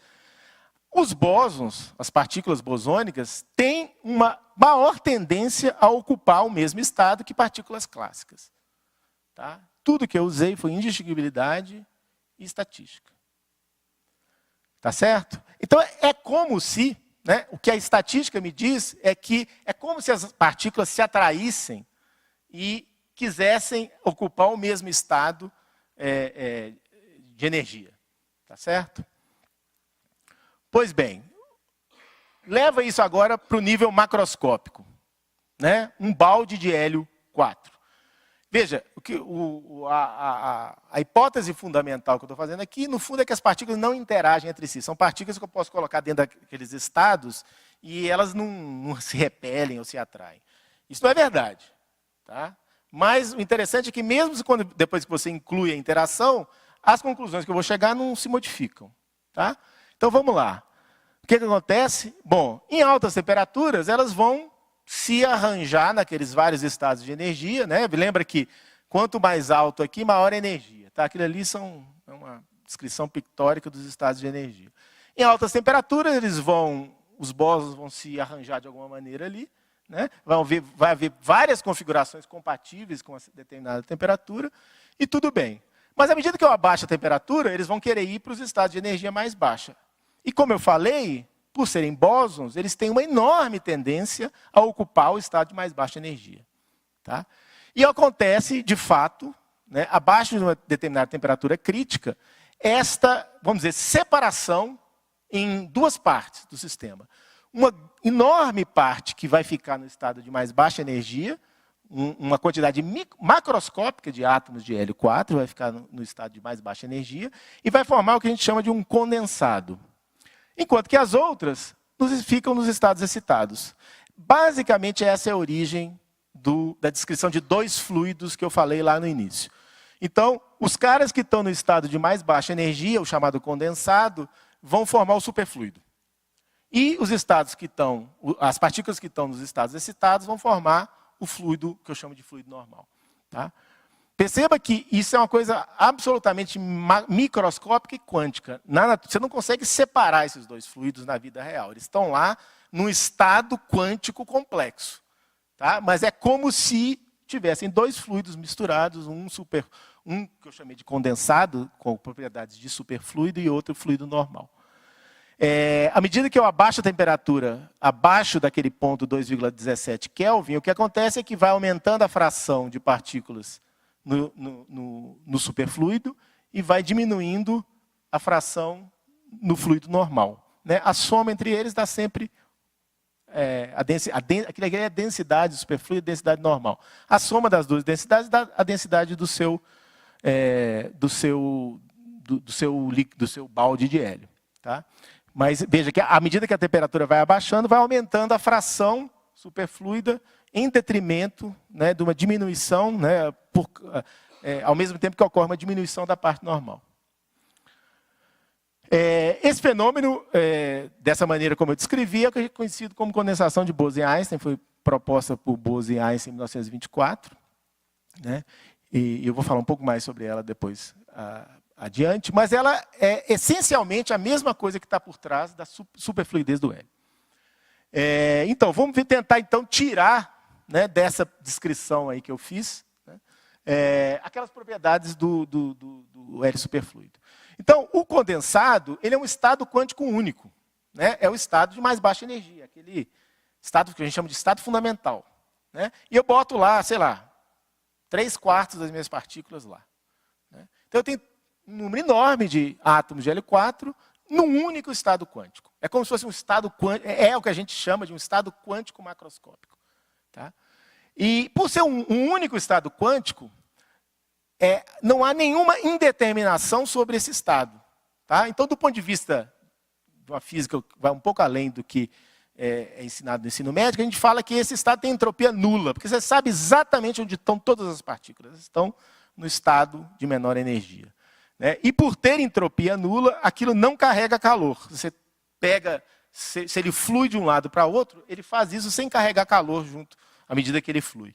os bósons, as partículas bosônicas, têm uma maior tendência a ocupar o mesmo estado que partículas clássicas. Tá? Tudo que eu usei foi indistinguibilidade e estatística. Tá certo? Então, é como se, né, o que a estatística me diz é que é como se as partículas se atraíssem e quisessem ocupar o mesmo estado de energia. Tá certo? Pois bem, leva isso agora para o nível macroscópico. Né? Um balde de hélio 4. Veja, a hipótese fundamental que eu estou fazendo aqui, no fundo, é que as partículas não interagem entre si. São partículas que eu posso colocar dentro daqueles estados e elas não se repelem ou se atraem. Isso não é verdade. Tá? Mas o interessante é que mesmo depois que você inclui a interação, as conclusões que eu vou chegar não se modificam. Tá? Então, vamos lá. O que acontece? Bom, em altas temperaturas, elas vão se arranjar naqueles vários estados de energia. Né? Lembra que quanto mais alto aqui, maior a energia. Tá? Aquilo ali é uma descrição pictórica dos estados de energia. Em altas temperaturas, os bósons vão se arranjar de alguma maneira ali. né? Vai haver várias configurações compatíveis com uma determinada temperatura, e tudo bem. Mas à medida que eu abaixo a temperatura, eles vão querer ir para os estados de energia mais baixa. E como eu falei, por serem bósons, eles têm uma enorme tendência a ocupar o estado de mais baixa energia. Tá? E acontece, de fato, né, abaixo de uma determinada temperatura crítica, esta, vamos dizer, separação em duas partes do sistema. Uma enorme parte que vai ficar no estado de mais baixa energia, uma quantidade macroscópica de átomos de hélio 4 vai ficar no estado de mais baixa energia e vai formar o que a gente chama de um condensado. Enquanto que as outras ficam nos estados excitados. Basicamente, essa é a origem da descrição de dois fluidos que eu falei lá no início. Então, os caras que estão no estado de mais baixa energia, o chamado condensado, vão formar o superfluido. E os estados que estão, as partículas que estão nos estados excitados vão formar o fluido que eu chamo de fluido normal. Tá? Perceba que isso é uma coisa absolutamente microscópica e quântica. Você não consegue separar esses dois fluidos na vida real. Eles estão lá num estado quântico complexo. Tá? Mas é como se tivessem dois fluidos misturados, um que eu chamei de condensado, com propriedades de superfluido, e outro fluido normal. À medida que eu abaixo a temperatura abaixo daquele ponto 2,17 Kelvin, o que acontece é que vai aumentando a fração de partículas no superfluido e vai diminuindo a fração no fluido normal. Né? A soma entre eles dá sempre aquilo aqui é a densidade do superfluido e a densidade normal. A soma das duas densidades dá a densidade do seu balde de hélio. Tá? Mas veja que à medida que a temperatura vai abaixando, vai aumentando a fração superfluida em detrimento, né, de uma diminuição, né, ao mesmo tempo que ocorre uma diminuição da parte normal. Esse fenômeno, dessa maneira como eu descrevi, é conhecido como condensação de Bose-Einstein, foi proposta por Bose e Einstein em 1924. Né, e eu vou falar um pouco mais sobre ela depois adiante, mas ela é essencialmente a mesma coisa que está por trás da superfluidez do hélio. Então, vamos tentar então tirar, né, dessa descrição aí que eu fiz, né, aquelas propriedades do hélio superfluido. Então, o condensado, ele é um estado quântico único, né, é o estado de mais baixa energia, aquele estado que a gente chama de estado fundamental. Né, e eu boto lá, sei lá, 3/4 das minhas partículas lá. Né. Então, eu tenho um número enorme de átomos de hélio 4 num único estado quântico. É como se fosse um estado quântico, é o que a gente chama de um estado quântico macroscópico. Tá? E por ser um único estado quântico, não há nenhuma indeterminação sobre esse estado. Tá? Então, do ponto de vista de uma física que vai um pouco além do que é ensinado no ensino médio, a gente fala que esse estado tem entropia nula, porque você sabe exatamente onde estão todas as partículas. Estão no estado de menor energia. Né? E por ter entropia nula, aquilo não carrega calor. Você pega, se ele flui de um lado para o outro, ele faz isso sem carregar calor junto, à medida que ele flui.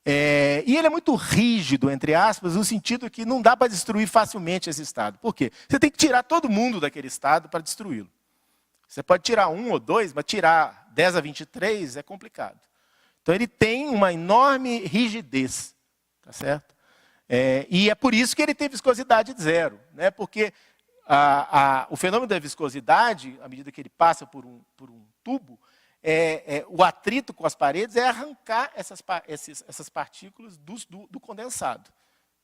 E ele é muito rígido, entre aspas, no sentido que não dá para destruir facilmente esse estado. Por quê? Você tem que tirar todo mundo daquele estado para destruí-lo. Você pode tirar 1 ou 2, mas tirar 10 a 23 é complicado. Então ele tem uma enorme rigidez. Tá certo? E é por isso que ele tem viscosidade de 0. Né? Porque o fenômeno da viscosidade, à medida que ele passa por um tubo, o atrito com as paredes é arrancar essas partículas do condensado.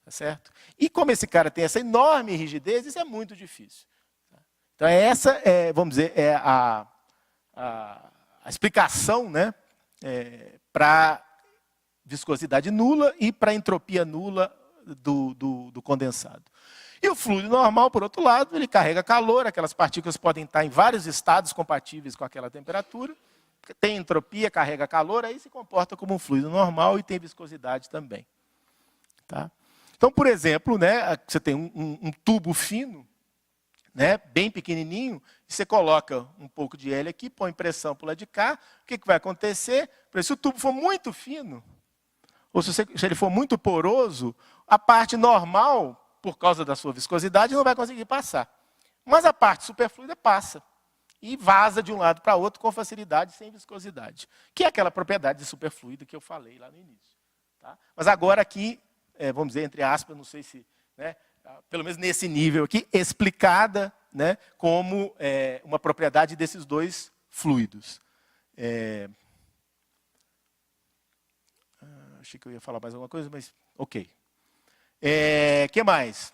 Tá certo? E como esse cara tem essa enorme rigidez, isso é muito difícil. Então essa, vamos dizer, é a explicação, né, para viscosidade nula e para entropia nula do condensado. E o fluido normal, por outro lado, ele carrega calor, aquelas partículas podem estar em vários estados compatíveis com aquela temperatura, tem entropia, carrega calor, aí se comporta como um fluido normal e tem viscosidade também. Tá? Então, por exemplo, né, você tem um tubo fino, né, bem pequenininho, e você coloca um pouco de hélio aqui, põe pressão para o lado de cá, o que vai acontecer? Se o tubo for muito fino, ou se ele for muito poroso, a parte normal, por causa da sua viscosidade, não vai conseguir passar. Mas a parte superfluida passa. e vaza de um lado para outro com facilidade, sem viscosidade. Que é aquela propriedade de superfluido que eu falei lá no início. Tá? Mas agora aqui, vamos dizer, entre aspas, não sei se, né, pelo menos nesse nível aqui, explicada, né, como uma propriedade desses dois fluidos. Achei que eu ia falar mais alguma coisa, mas ok. Que mais?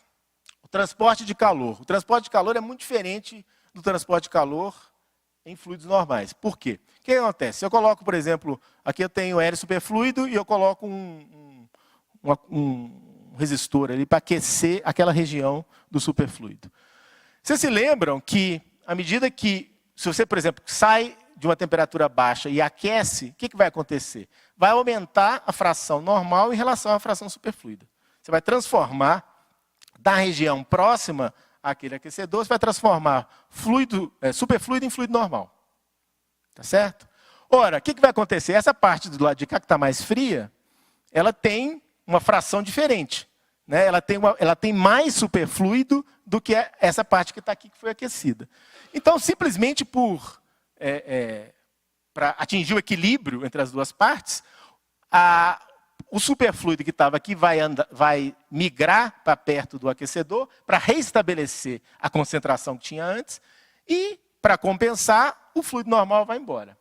O transporte de calor. O transporte de calor é muito diferente do transporte de calor em fluidos normais. Por quê? O que acontece? Se eu coloco, por exemplo, aqui eu tenho hélio superfluido e eu coloco um resistor ali para aquecer aquela região do superfluido. Vocês se lembram que, à medida que, se você, por exemplo, sai de uma temperatura baixa e aquece, o que vai acontecer? Vai aumentar a fração normal em relação à fração superfluida. Você vai transformar da região próxima àquele aquecedor, você vai transformar superfluido em fluido normal. Tá certo? Ora, o que vai acontecer? Essa parte do lado de cá, que está mais fria, ela tem uma fração diferente. Né? Ela tem mais superfluido do que essa parte que está aqui, que foi aquecida. Então, simplesmente para atingir o equilíbrio entre as duas partes, o superfluido que estava aqui vai migrar para perto do aquecedor para restabelecer a concentração que tinha antes e, para compensar, o fluido normal vai embora.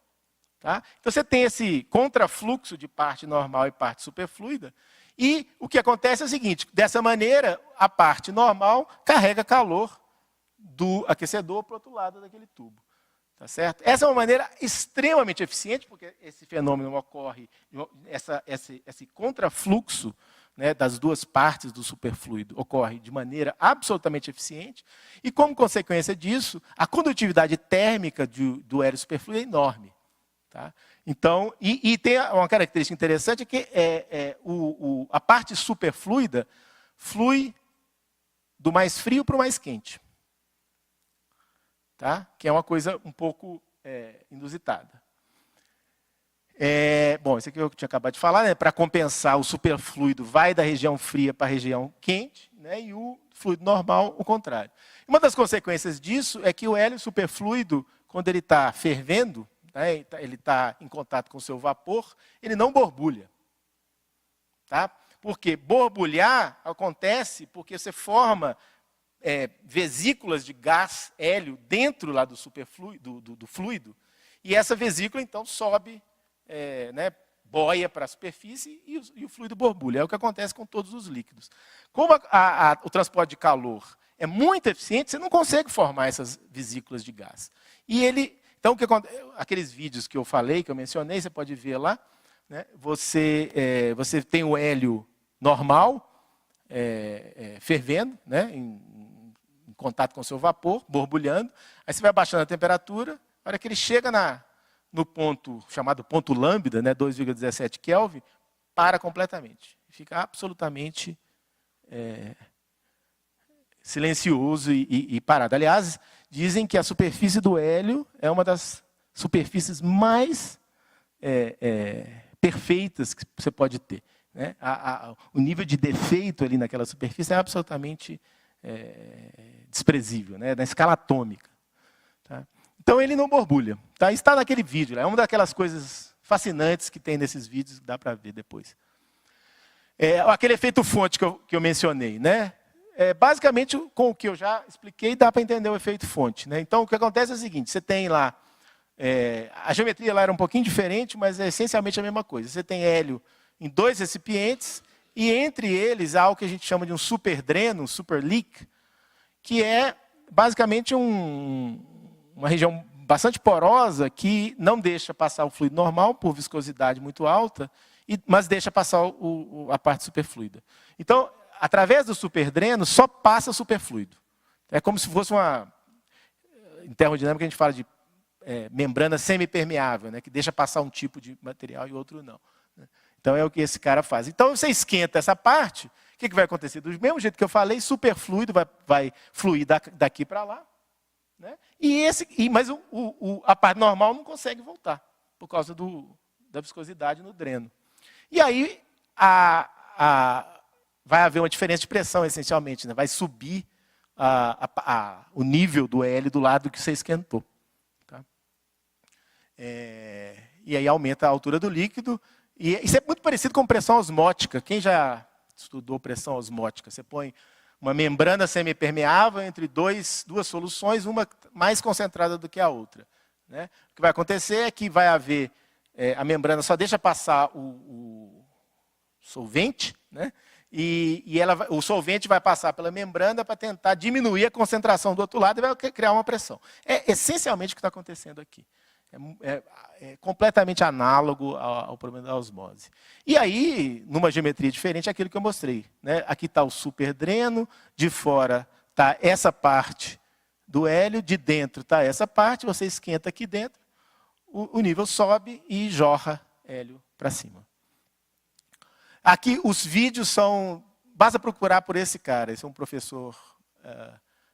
Tá? Então, você tem esse contrafluxo de parte normal e parte superfluida e o que acontece é o seguinte, dessa maneira, a parte normal carrega calor do aquecedor para o outro lado daquele tubo. Tá certo? Essa é uma maneira extremamente eficiente, porque esse fenômeno ocorre, esse contrafluxo, né, das duas partes do superfluido ocorre de maneira absolutamente eficiente, e como consequência disso, a condutividade térmica do hélio superfluido é enorme. Tá? Então, e tem uma característica interessante, que a parte superfluida flui do mais frio para o mais quente. Tá? Que é uma coisa um pouco inusitada. Bom, isso aqui eu tinha acabado de falar, né? Para compensar, o superfluido vai da região fria para a região quente, né? E o fluido normal, o contrário. Uma das consequências disso é que o hélio superfluido, quando ele está fervendo, né? Ele está em contato com o seu vapor, ele não borbulha. Tá? Porque borbulhar acontece porque você forma vesículas de gás hélio dentro lá do superfluido, do fluido, e essa vesícula então sobe, né, boia para a superfície e o fluido borbulha. É o que acontece com todos os líquidos. Como o transporte de calor é muito eficiente, você não consegue formar essas vesículas de gás. Então, aqueles vídeos que eu falei, que eu mencionei, você pode ver lá, né, você tem o hélio normal fervendo, né, em contato com o seu vapor, borbulhando. Aí você vai baixando a temperatura, na hora que ele chega no ponto, chamado ponto lambda, né, 2,17 Kelvin, para completamente. Fica absolutamente silencioso e parado. Aliás, dizem que a superfície do hélio é uma das superfícies mais perfeitas que você pode ter. Né? O nível de defeito ali naquela superfície é absolutamente desprezível, né? Na escala atômica. Tá? Então ele não borbulha. Tá? Está naquele vídeo. É uma daquelas coisas fascinantes que tem nesses vídeos, que dá para ver depois. Aquele efeito fonte que eu mencionei. Né? Basicamente, com o que eu já expliquei, dá para entender o efeito fonte. Né? Então, o que acontece é o seguinte, você tem lá, a geometria lá era um pouquinho diferente, mas é essencialmente a mesma coisa. Você tem hélio em dois recipientes, e entre eles há o que a gente chama de um superdreno, um super leak, que é basicamente uma região bastante porosa que não deixa passar o fluido normal por viscosidade muito alta, mas deixa passar a parte superfluida. Então, através do superdreno, só passa superfluido. É como se fosse em termodinâmica a gente fala de membrana semipermeável, né, que deixa passar um tipo de material e outro não. Então, é o que esse cara faz. Então, você esquenta essa parte, o que vai acontecer? Do mesmo jeito que eu falei, superfluido vai fluir daqui para lá. Né? Mas a parte normal não consegue voltar, por causa da viscosidade no dreno. E aí, vai haver uma diferença de pressão, essencialmente. Né? Vai subir o nível do hélio do lado que você esquentou. E aí aumenta a altura do líquido. E isso é muito parecido com pressão osmótica. Quem já estudou pressão osmótica? Você põe uma membrana semipermeável entre duas soluções, uma mais concentrada do que a outra, né? O que vai acontecer é que vai haver, a membrana só deixa passar o solvente, né? E o solvente vai passar pela membrana para tentar diminuir a concentração do outro lado e vai criar uma pressão. É essencialmente o que está acontecendo aqui. É completamente análogo ao problema da osmose. E aí, numa geometria diferente, é aquilo que eu mostrei, né? Aqui está o superdreno, de fora está essa parte do hélio, de dentro está essa parte, você esquenta aqui dentro, o nível sobe e jorra hélio para cima. Aqui os vídeos são... Basta procurar por esse cara, esse é um professor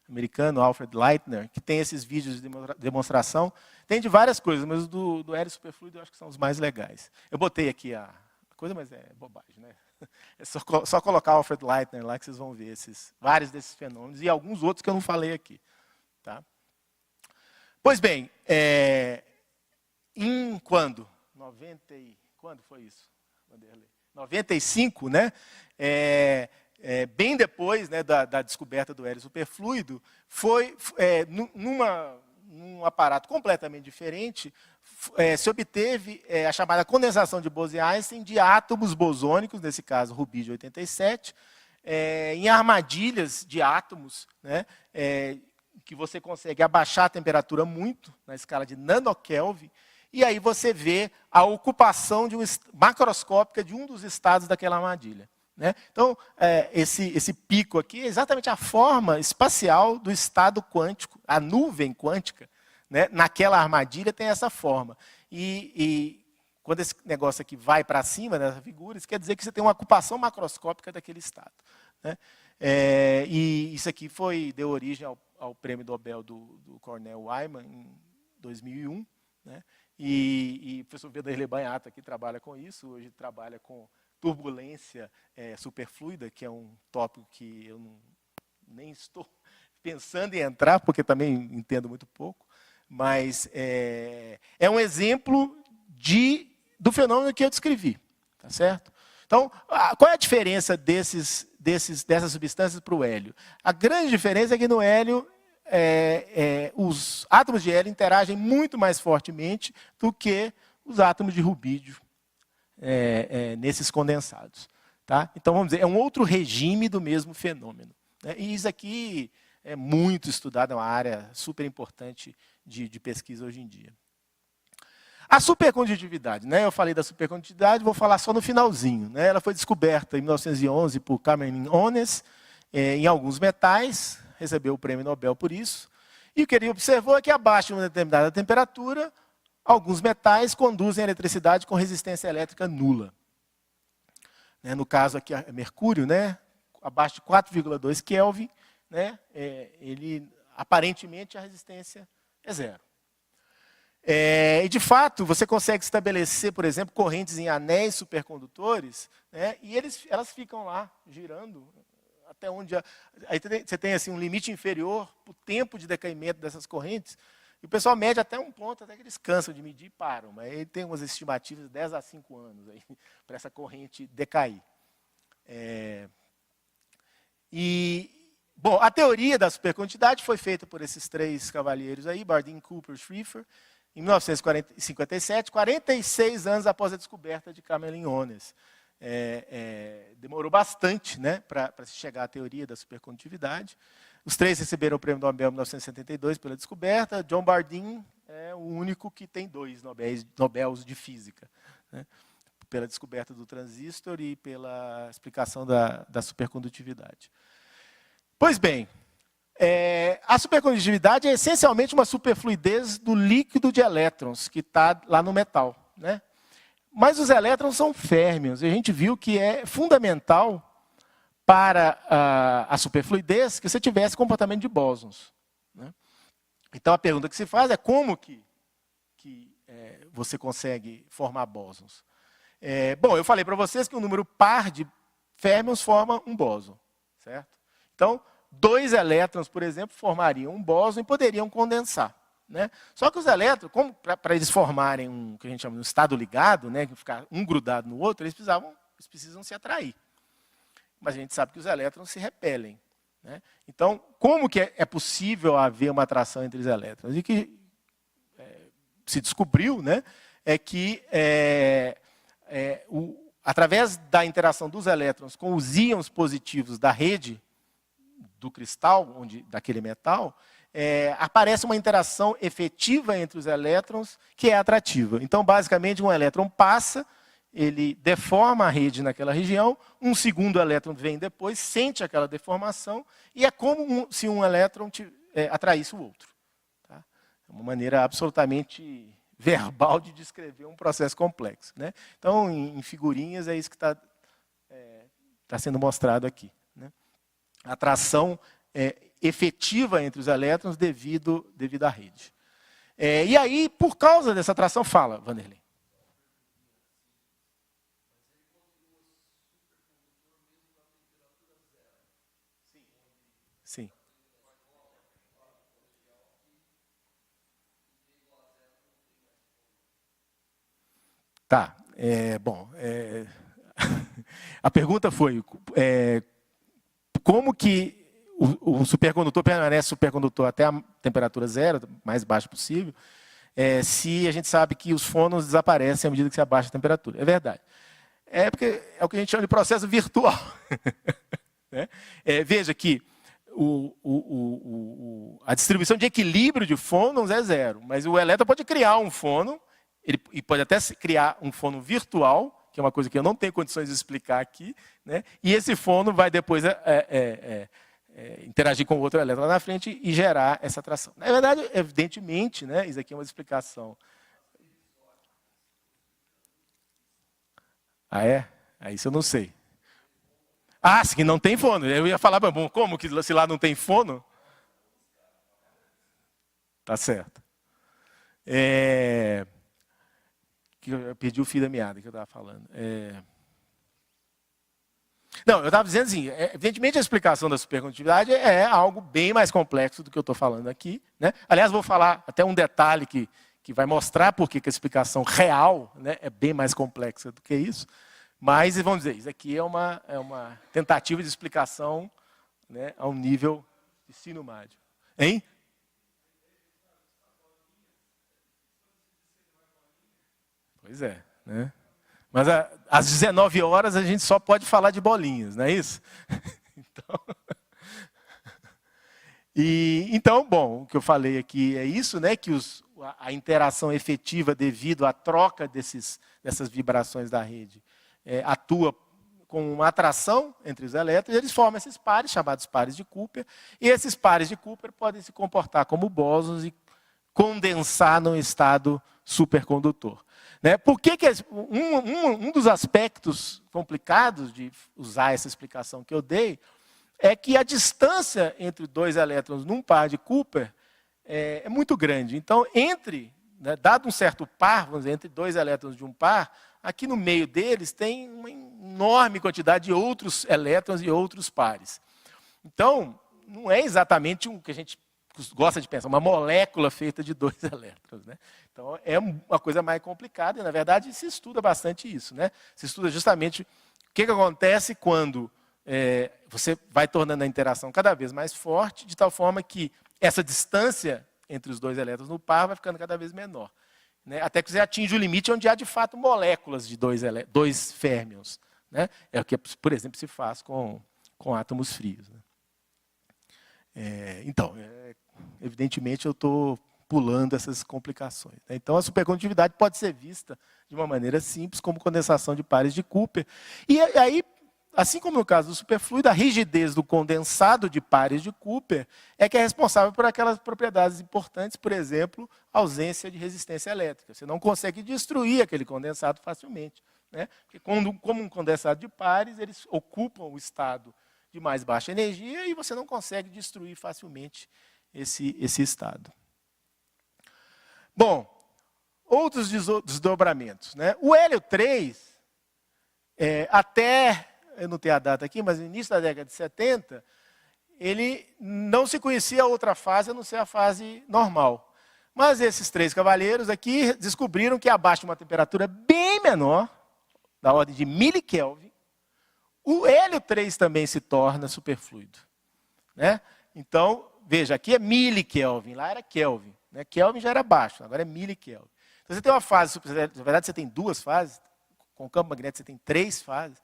americano, Alfred Leitner, que tem esses vídeos de demonstração. Tem de várias coisas, mas do hélio superfluido eu acho que são os mais legais. Eu botei aqui a coisa, mas é bobagem, né? É só colocar Alfred Leitner lá que vocês vão ver vários desses fenômenos e alguns outros que eu não falei aqui. Tá? Pois bem, quando foi isso? 95, né? Bem depois, né, da descoberta do hélio superfluido, num aparato completamente diferente, se obteve a chamada condensação de Bose-Einstein de átomos bosônicos, nesse caso rubídio 87, em armadilhas de átomos, né, que você consegue abaixar a temperatura muito, na escala de nanokelvin, e aí você vê a ocupação macroscópica de um dos estados daquela armadilha, né? Então, esse pico aqui é exatamente a forma espacial do estado quântico, a nuvem quântica, né? Naquela armadilha tem essa forma. E quando esse negócio aqui vai para cima dessa figura, isso quer dizer que você tem uma ocupação macroscópica daquele estado, né? E isso aqui deu origem ao prêmio Nobel do Cornel Wayman em 2001, né? E o professor Vanderlei Banhata aqui trabalha com isso, hoje trabalha com turbulência superfluida, que é um tópico que eu nem estou pensando em entrar, porque também entendo muito pouco, mas é um exemplo do fenômeno que eu descrevi, tá certo? Então, qual é a diferença dessas substâncias para o hélio? A grande diferença é que no hélio, os átomos de hélio interagem muito mais fortemente do que os átomos de rubídio nesses condensados. Tá? Então, vamos dizer, é um outro regime do mesmo fenômeno, né? E isso aqui é muito estudado, é uma área super importante de pesquisa hoje em dia. A supercondutividade, né? Eu falei da supercondutividade, vou falar só no finalzinho, né? Ela foi descoberta em 1911 por Cameron Onnes, em alguns metais, recebeu o prêmio Nobel por isso. E o que ele observou é que abaixo de uma determinada temperatura, alguns metais conduzem a eletricidade com resistência elétrica nula. No caso aqui, é mercúrio, né? Abaixo de 4,2 Kelvin, né? Aparentemente a resistência é zero. E de fato, você consegue estabelecer, por exemplo, correntes em anéis supercondutores, né? E elas ficam lá girando até onde... Aí você tem assim, um limite inferior para o tempo de decaimento dessas correntes, e o pessoal mede até um ponto, até que eles cansam de medir e param. Mas aí tem umas estimativas de 10 a 5 anos para essa corrente decair. Bom, a teoria da supercondutividade foi feita por esses três cavalheiros aí, Bardeen, Cooper, Schrieffer, em 1957, 46 anos após a descoberta de Cameron Onnes. Demorou bastante, né, para se chegar à teoria da supercondutividade. Os três receberam o prêmio Nobel em 1972 pela descoberta. John Bardeen é o único que tem 2 Nobels de física, né, pela descoberta do transistor e pela explicação da supercondutividade. Pois bem, a supercondutividade é essencialmente uma superfluidez do líquido de elétrons que está lá no metal, né? Mas os elétrons são férmions, e a gente viu que é fundamental para a superfluidez que você tivesse comportamento de bósons, né? Então a pergunta que se faz é como que você consegue formar bósons. Bom, eu falei para vocês que um número par de férmions forma um bóson, certo? Então, 2 elétrons, por exemplo, formariam um bóson e poderiam condensar, né? Só que os elétrons, para eles formarem um que a gente chama de um estado ligado, né, que ficar um grudado no outro, eles precisam se atrair. Mas a gente sabe que os elétrons se repelem, né? Então, como que é possível haver uma atração entre os elétrons? E que se descobriu, né, é que através da interação dos elétrons com os íons positivos da rede do cristal, daquele metal, aparece uma interação efetiva entre os elétrons que é atrativa. Então, basicamente, um elétron passa, ele deforma a rede naquela região, um segundo elétron vem depois, sente aquela deformação, e é como se um elétron atraísse o outro. Tá? É uma maneira absolutamente verbal de descrever um processo complexo, né? Então, em figurinhas, é isso que está sendo mostrado aqui, né? A atração efetiva entre os elétrons devido à rede. E aí, por causa dessa atração, fala, Vanderlei. Sim. Tá. A pergunta foi como que o supercondutor permanece supercondutor até a temperatura zero, mais baixa possível, se a gente sabe que os fônons desaparecem à medida que se abaixa a temperatura. É verdade. Porque é o que a gente chama de processo virtual. Né? Veja que a distribuição de equilíbrio de fônons é zero, mas o elétron pode criar um fônon, e pode até criar um fônon virtual, que é uma coisa que eu não tenho condições de explicar aqui, né? E esse fônon vai depois interagir com o outro elétron lá na frente e gerar essa atração. Na verdade, evidentemente, né, isso aqui é uma explicação. Ah, é? Isso eu não sei. Ah, sim, não tem fono. Eu ia falar, bom, como que se lá não tem fono? Tá certo. Eu perdi o fio da meada que eu estava falando. Não, eu estava dizendo assim, evidentemente a explicação da supercondutividade é algo bem mais complexo do que eu estou falando aqui, né? Aliás, vou falar até um detalhe que vai mostrar por que a explicação real, né, é bem mais complexa do que isso. Mas, vamos dizer, isso aqui é uma tentativa de explicação, né, ao nível de ensino médio. Hein? Pois é, né? Mas às 19 horas a gente só pode falar de bolinhas, não é isso? Então, bom, o que eu falei aqui é isso, né? Que a interação efetiva devido à troca dessas vibrações da rede atua com uma atração entre os elétrons, e eles formam esses pares, chamados pares de Cooper, e esses pares de Cooper podem se comportar como bósons e condensar num estado supercondutor. Né? Por que um dos aspectos complicados de usar essa explicação que eu dei é que a distância entre dois elétrons num par de Cooper é muito grande. Então, dado um certo par, vamos dizer, entre dois elétrons de um par, aqui no meio deles tem uma enorme quantidade de outros elétrons e outros pares. Então, não é exatamente o que a gente gosta de pensar, uma molécula feita de dois elétrons, né? Então, é uma coisa mais complicada e, na verdade, se estuda bastante isso, né? Se estuda justamente o que acontece quando você vai tornando a interação cada vez mais forte, de tal forma que essa distância entre os dois elétrons no par vai ficando cada vez menor, né? Até que você atinge o limite onde há, de fato, moléculas de dois férmions, né? É o que, por exemplo, se faz com átomos frios, né? Então, evidentemente, eu estou pulando essas complicações, né? Então, a supercondutividade pode ser vista de uma maneira simples, como condensação de pares de Cooper. E aí, assim como no caso do superfluido, a rigidez do condensado de pares de Cooper é que é responsável por aquelas propriedades importantes, por exemplo, a ausência de resistência elétrica. Você não consegue destruir aquele condensado facilmente, né? Porque como um condensado de pares, eles ocupam o estado de mais baixa energia e você não consegue destruir facilmente esse estado. Bom, outros desdobramentos, né? O hélio 3, até, eu não tenho a data aqui, mas no início da década de 70, ele não se conhecia outra fase a não ser a fase normal. Mas esses 3 cavalheiros aqui descobriram que abaixo de uma temperatura bem menor, da ordem de milikelvin, o hélio 3 também se torna superfluido. Né? Então, veja, aqui é milikelvin, lá era Kelvin. Né? Kelvin já era baixo, agora é milikelvin. Então, você tem uma fase, na verdade você tem 2 fases, com o campo magnético você tem 3 fases,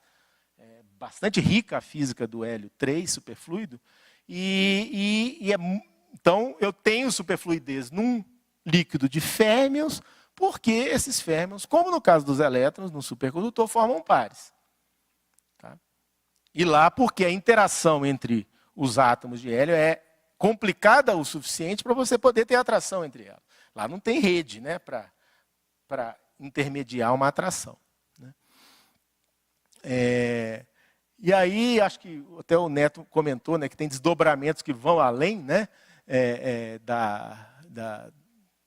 bastante rica a física do hélio 3 superfluido, então eu tenho superfluidez num líquido de férmions, porque esses férmions, como no caso dos elétrons, no supercondutor, formam pares. Tá? E lá, porque a interação entre os átomos de hélio é complicada o suficiente para você poder ter atração entre elas. Lá não tem rede, né, para intermediar uma atração. Né? E aí, acho que até o Neto comentou, né, que tem desdobramentos que vão além, né,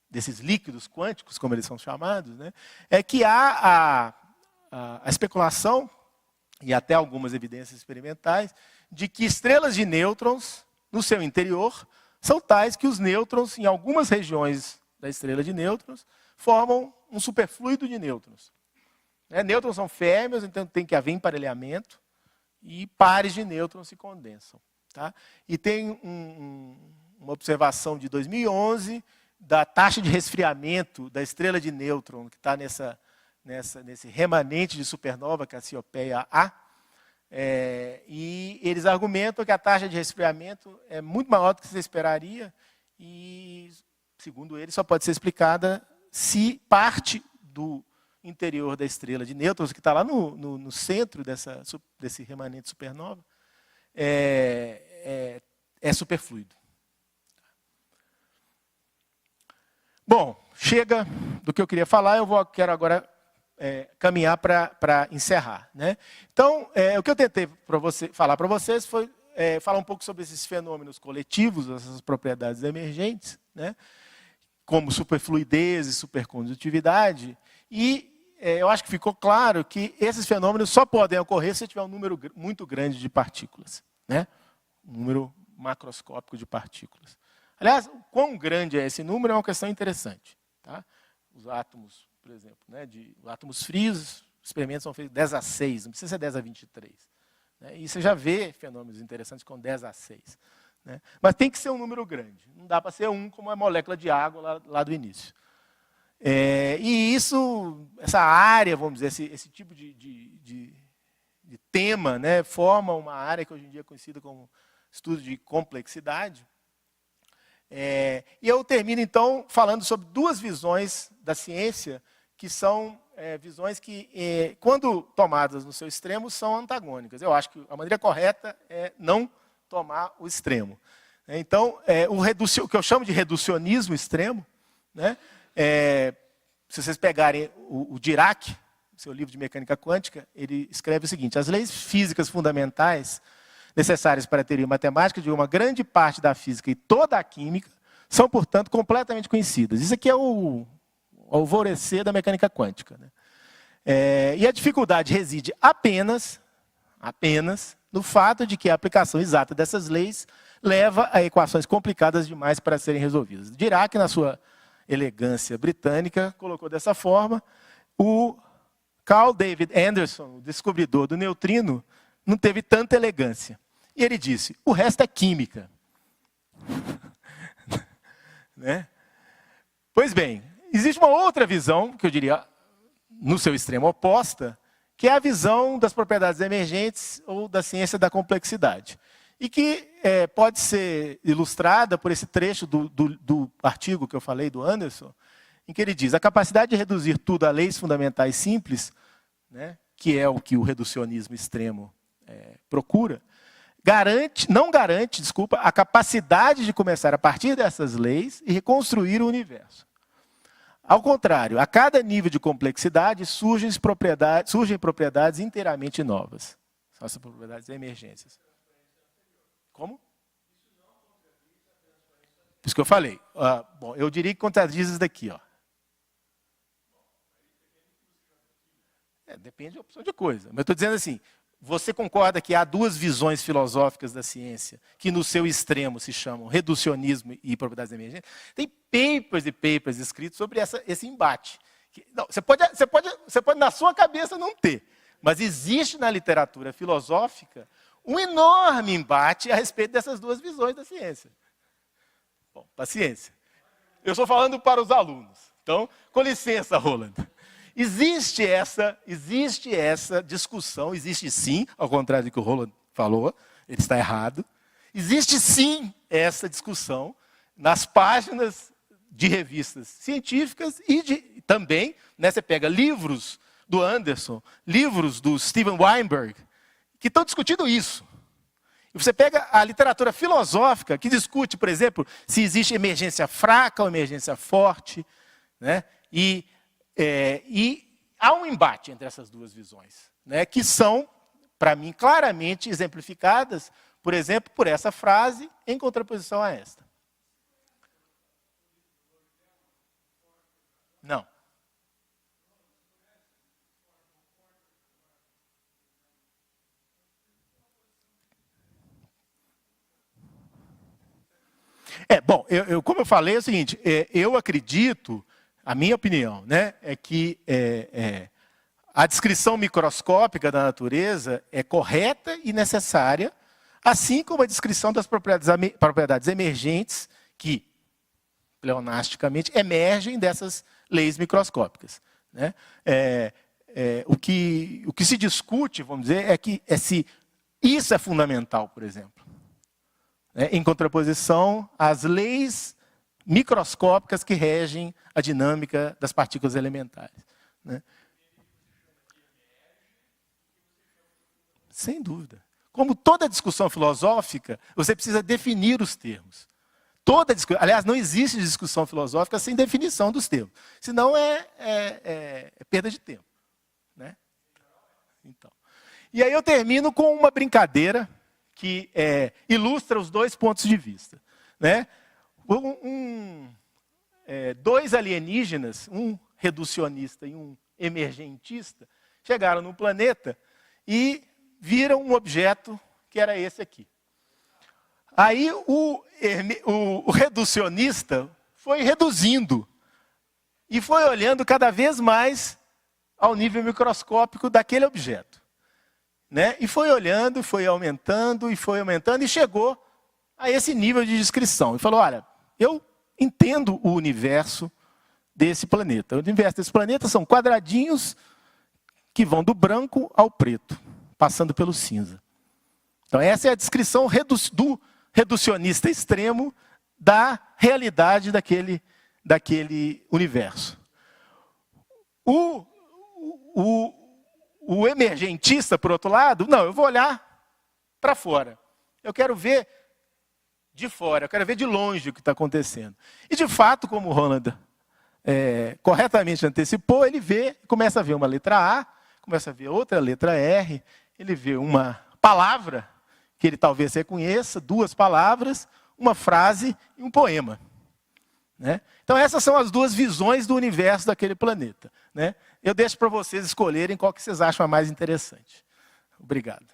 desses líquidos quânticos, como eles são chamados, né, é que há a especulação, e até algumas evidências experimentais, de que estrelas de nêutrons, no seu interior, são tais que os nêutrons, em algumas regiões da estrela de nêutrons, formam um superfluido de nêutrons. Nêutrons são férmions, então tem que haver emparelhamento, e pares de nêutrons se condensam. Tá? E tem uma observação de 2011 da taxa de resfriamento da estrela de nêutron, que está nesse remanente de supernova, que é a Cassiopeia A. E eles argumentam que a taxa de resfriamento é muito maior do que você esperaria e, segundo eles, só pode ser explicada se parte do interior da estrela de nêutrons, que está lá no centro desse remanente supernova, é superfluido. Bom, chega do que eu queria falar, quero agora caminhar para encerrar. Né? Então, o que eu tentei falar para vocês foi falar um pouco sobre esses fenômenos coletivos, essas propriedades emergentes, né? Como superfluidez e supercondutividade, e eu acho que ficou claro que esses fenômenos só podem ocorrer se tiver um número muito grande de partículas, né? Um número macroscópico de partículas. Aliás, o quão grande é esse número é uma questão interessante. Tá? Os átomos, por exemplo, né, átomos frios, experimentos são feitos 10 a 6, não precisa ser 10 a 23. Né? E você já vê fenômenos interessantes com 10 a 6. Né? Mas tem que ser um número grande. Não dá para ser 1 como a molécula de água lá do início. E essa área, vamos dizer, esse tipo de tema, né, forma uma área que hoje em dia é conhecida como estudo de complexidade. E eu termino, então, falando sobre 2 visões da ciência, que são visões que, quando tomadas no seu extremo, são antagônicas. Eu acho que a maneira correta é não tomar o extremo. Então, o que eu chamo de reducionismo extremo, né, se vocês pegarem o Dirac, seu livro de mecânica quântica, ele escreve o seguinte: as leis físicas fundamentais necessárias para a teoria matemática de uma grande parte da física e toda a química são, portanto, completamente conhecidas. Isso aqui é o alvorecer da mecânica quântica. Né? E a dificuldade reside apenas no fato de que a aplicação exata dessas leis leva a equações complicadas demais para serem resolvidas. Dirac, na sua elegância britânica, colocou dessa forma. O Carl David Anderson, o descobridor do neutrino, não teve tanta elegância. E ele disse, o resto é química. Né? Pois bem, existe uma outra visão, que eu diria no seu extremo oposta, que é a visão das propriedades emergentes ou da ciência da complexidade. E que pode ser ilustrada por esse trecho do artigo que eu falei, do Anderson, em que ele diz, a capacidade de reduzir tudo a leis fundamentais simples, né, que é o que o reducionismo extremo procura, não garante a capacidade de começar a partir dessas leis e reconstruir o universo. Ao contrário, a cada nível de complexidade surgem propriedades inteiramente novas. São essas propriedades emergências. Como? Isso que eu falei. Bom, eu diria que contradiz isso daqui. Ó. Depende da opção de coisa. Mas eu estou dizendo assim, você concorda que há duas visões filosóficas da ciência, que no seu extremo se chamam reducionismo e propriedades emergentes? Tem papers e papers escritos sobre esse embate. Não, você pode na sua cabeça não ter, mas existe na literatura filosófica um enorme embate a respeito dessas duas visões da ciência. Bom, paciência. Eu estou falando para os alunos. Então, com licença, Roland. Existe essa discussão, existe sim, ao contrário do que o Roland falou, ele está errado. Existe sim essa discussão nas páginas de revistas científicas e também, né, você pega livros do Anderson, livros do Steven Weinberg, que estão discutindo isso. E você pega a literatura filosófica, que discute, por exemplo, se existe emergência fraca ou emergência forte, né? E há um embate entre essas duas visões, né, que são, para mim, claramente exemplificadas, por exemplo, por essa frase em contraposição a esta. Não. Bom, como eu falei, é o seguinte, eu acredito, a minha opinião, né, é que a descrição microscópica da natureza é correta e necessária, assim como a descrição das propriedades emergentes que, pleonasticamente, emergem dessas leis microscópicas, né? O que se discute, vamos dizer, é se isso é fundamental, por exemplo, né, em contraposição às leis microscópicas que regem a dinâmica das partículas elementares, né? Sem dúvida. Como toda discussão filosófica, você precisa definir os termos. Aliás, não existe discussão filosófica sem definição dos termos. Senão é perda de tempo, né? Então. E aí eu termino com uma brincadeira que ilustra os dois pontos de vista, né? Dois alienígenas, um reducionista e um emergentista, chegaram no planeta e viram um objeto que era esse aqui. Aí o reducionista foi reduzindo e foi olhando cada vez mais ao nível microscópico daquele objeto, né? E foi olhando, foi aumentando e chegou a esse nível de descrição. E falou, olha, eu entendo o universo desse planeta. O universo desse planeta são quadradinhos que vão do branco ao preto, passando pelo cinza. Então essa é a descrição do reducionista extremo da realidade daquele universo. O emergentista, por outro lado, não, eu vou olhar para fora. Eu quero ver de fora, eu quero ver de longe o que está acontecendo. E de fato, como o Roland corretamente antecipou, ele começa a ver uma letra A, começa a ver outra letra R, ele vê uma palavra que ele talvez reconheça, duas palavras, uma frase e um poema, né? Então essas são as duas visões do universo daquele planeta, né? Eu deixo para vocês escolherem qual que vocês acham a mais interessante. Obrigado.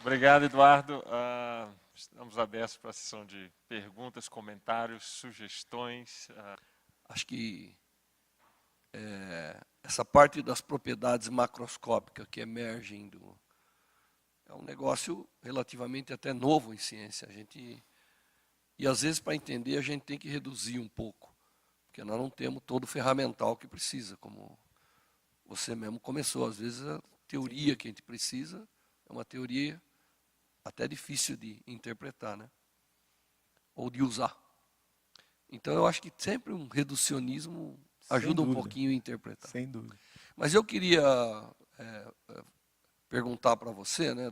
Obrigado, Eduardo. Estamos abertos para a sessão de perguntas, comentários, sugestões. Acho que essa parte das propriedades macroscópicas que emergem é um negócio relativamente até novo em ciência. E às vezes, para entender, a gente tem que reduzir um pouco, porque nós não temos todo o ferramental que precisa, como você mesmo começou. Às vezes a teoria que a gente precisa é uma teoria até difícil de interpretar, né? Ou de usar. Então eu acho que sempre um reducionismo ajuda um pouquinho a interpretar. Sem dúvida. Mas eu queria perguntar para você, né,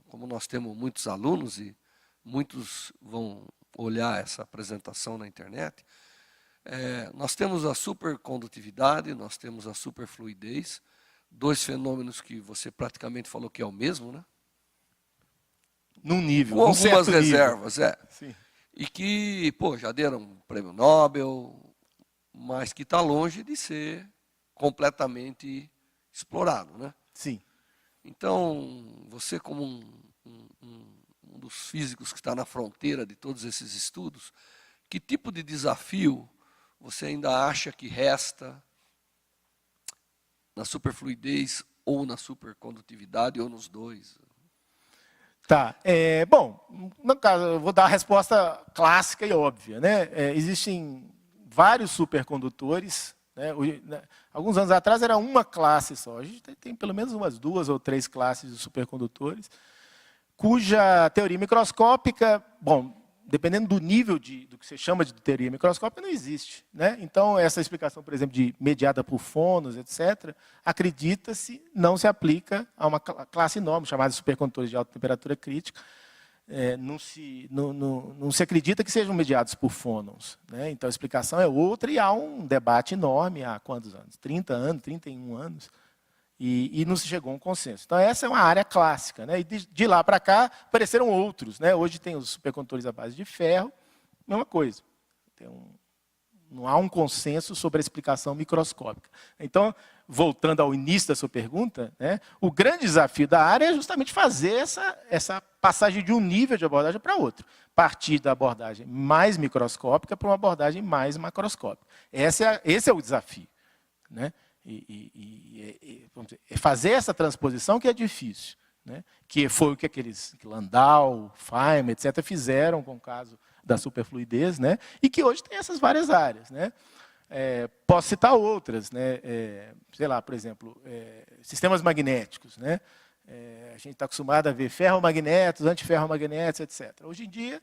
como nós temos muitos alunos e muitos vão olhar essa apresentação na internet, nós temos a supercondutividade, nós temos a superfluidez, dois fenômenos que você praticamente falou que é o mesmo, né? Num nível, com algumas reservas, Sim. E que, já deram um prêmio Nobel, mas que está longe de ser completamente explorado, né? Sim. Então, você como um dos físicos que está na fronteira de todos esses estudos, que tipo de desafio você ainda acha que resta na superfluidez ou na supercondutividade ou nos dois? Tá. Bom, no caso, eu vou dar a resposta clássica e óbvia, né? Existem vários supercondutores, né? Alguns anos atrás era uma classe só. A gente tem pelo menos umas 2 ou 3 classes de supercondutores, cuja teoria microscópica, bom, dependendo do nível do que você chama de teoria microscópica, não existe, né? Então, essa explicação, por exemplo, de mediada por fônons, etc., acredita-se, não se aplica a uma classe enorme, chamada de supercondutores de alta temperatura crítica. Não se acredita que sejam mediados por fônons, né? Então, a explicação é outra e há um debate enorme há quantos anos? 30 anos, 31 anos. E não se chegou a um consenso. Então, essa é uma área clássica, né? E de lá para cá, apareceram outros, né? Hoje tem os supercondutores à base de ferro, mesma coisa. Não há um consenso sobre a explicação microscópica. Então, voltando ao início da sua pergunta, né? O grande desafio da área é justamente fazer essa passagem de um nível de abordagem para outro. Partir da abordagem mais microscópica para uma abordagem mais macroscópica. Esse é o desafio, né? Vamos dizer, fazer essa transposição que é difícil, né? Que foi o que Landau, Feynman, etc., fizeram com o caso da superfluidez, né? E que hoje tem essas várias áreas, né? Posso citar outras, né? Sei lá, por exemplo, sistemas magnéticos, né? A gente está acostumado a ver ferromagnetos, antiferromagnetos, etc. Hoje em dia,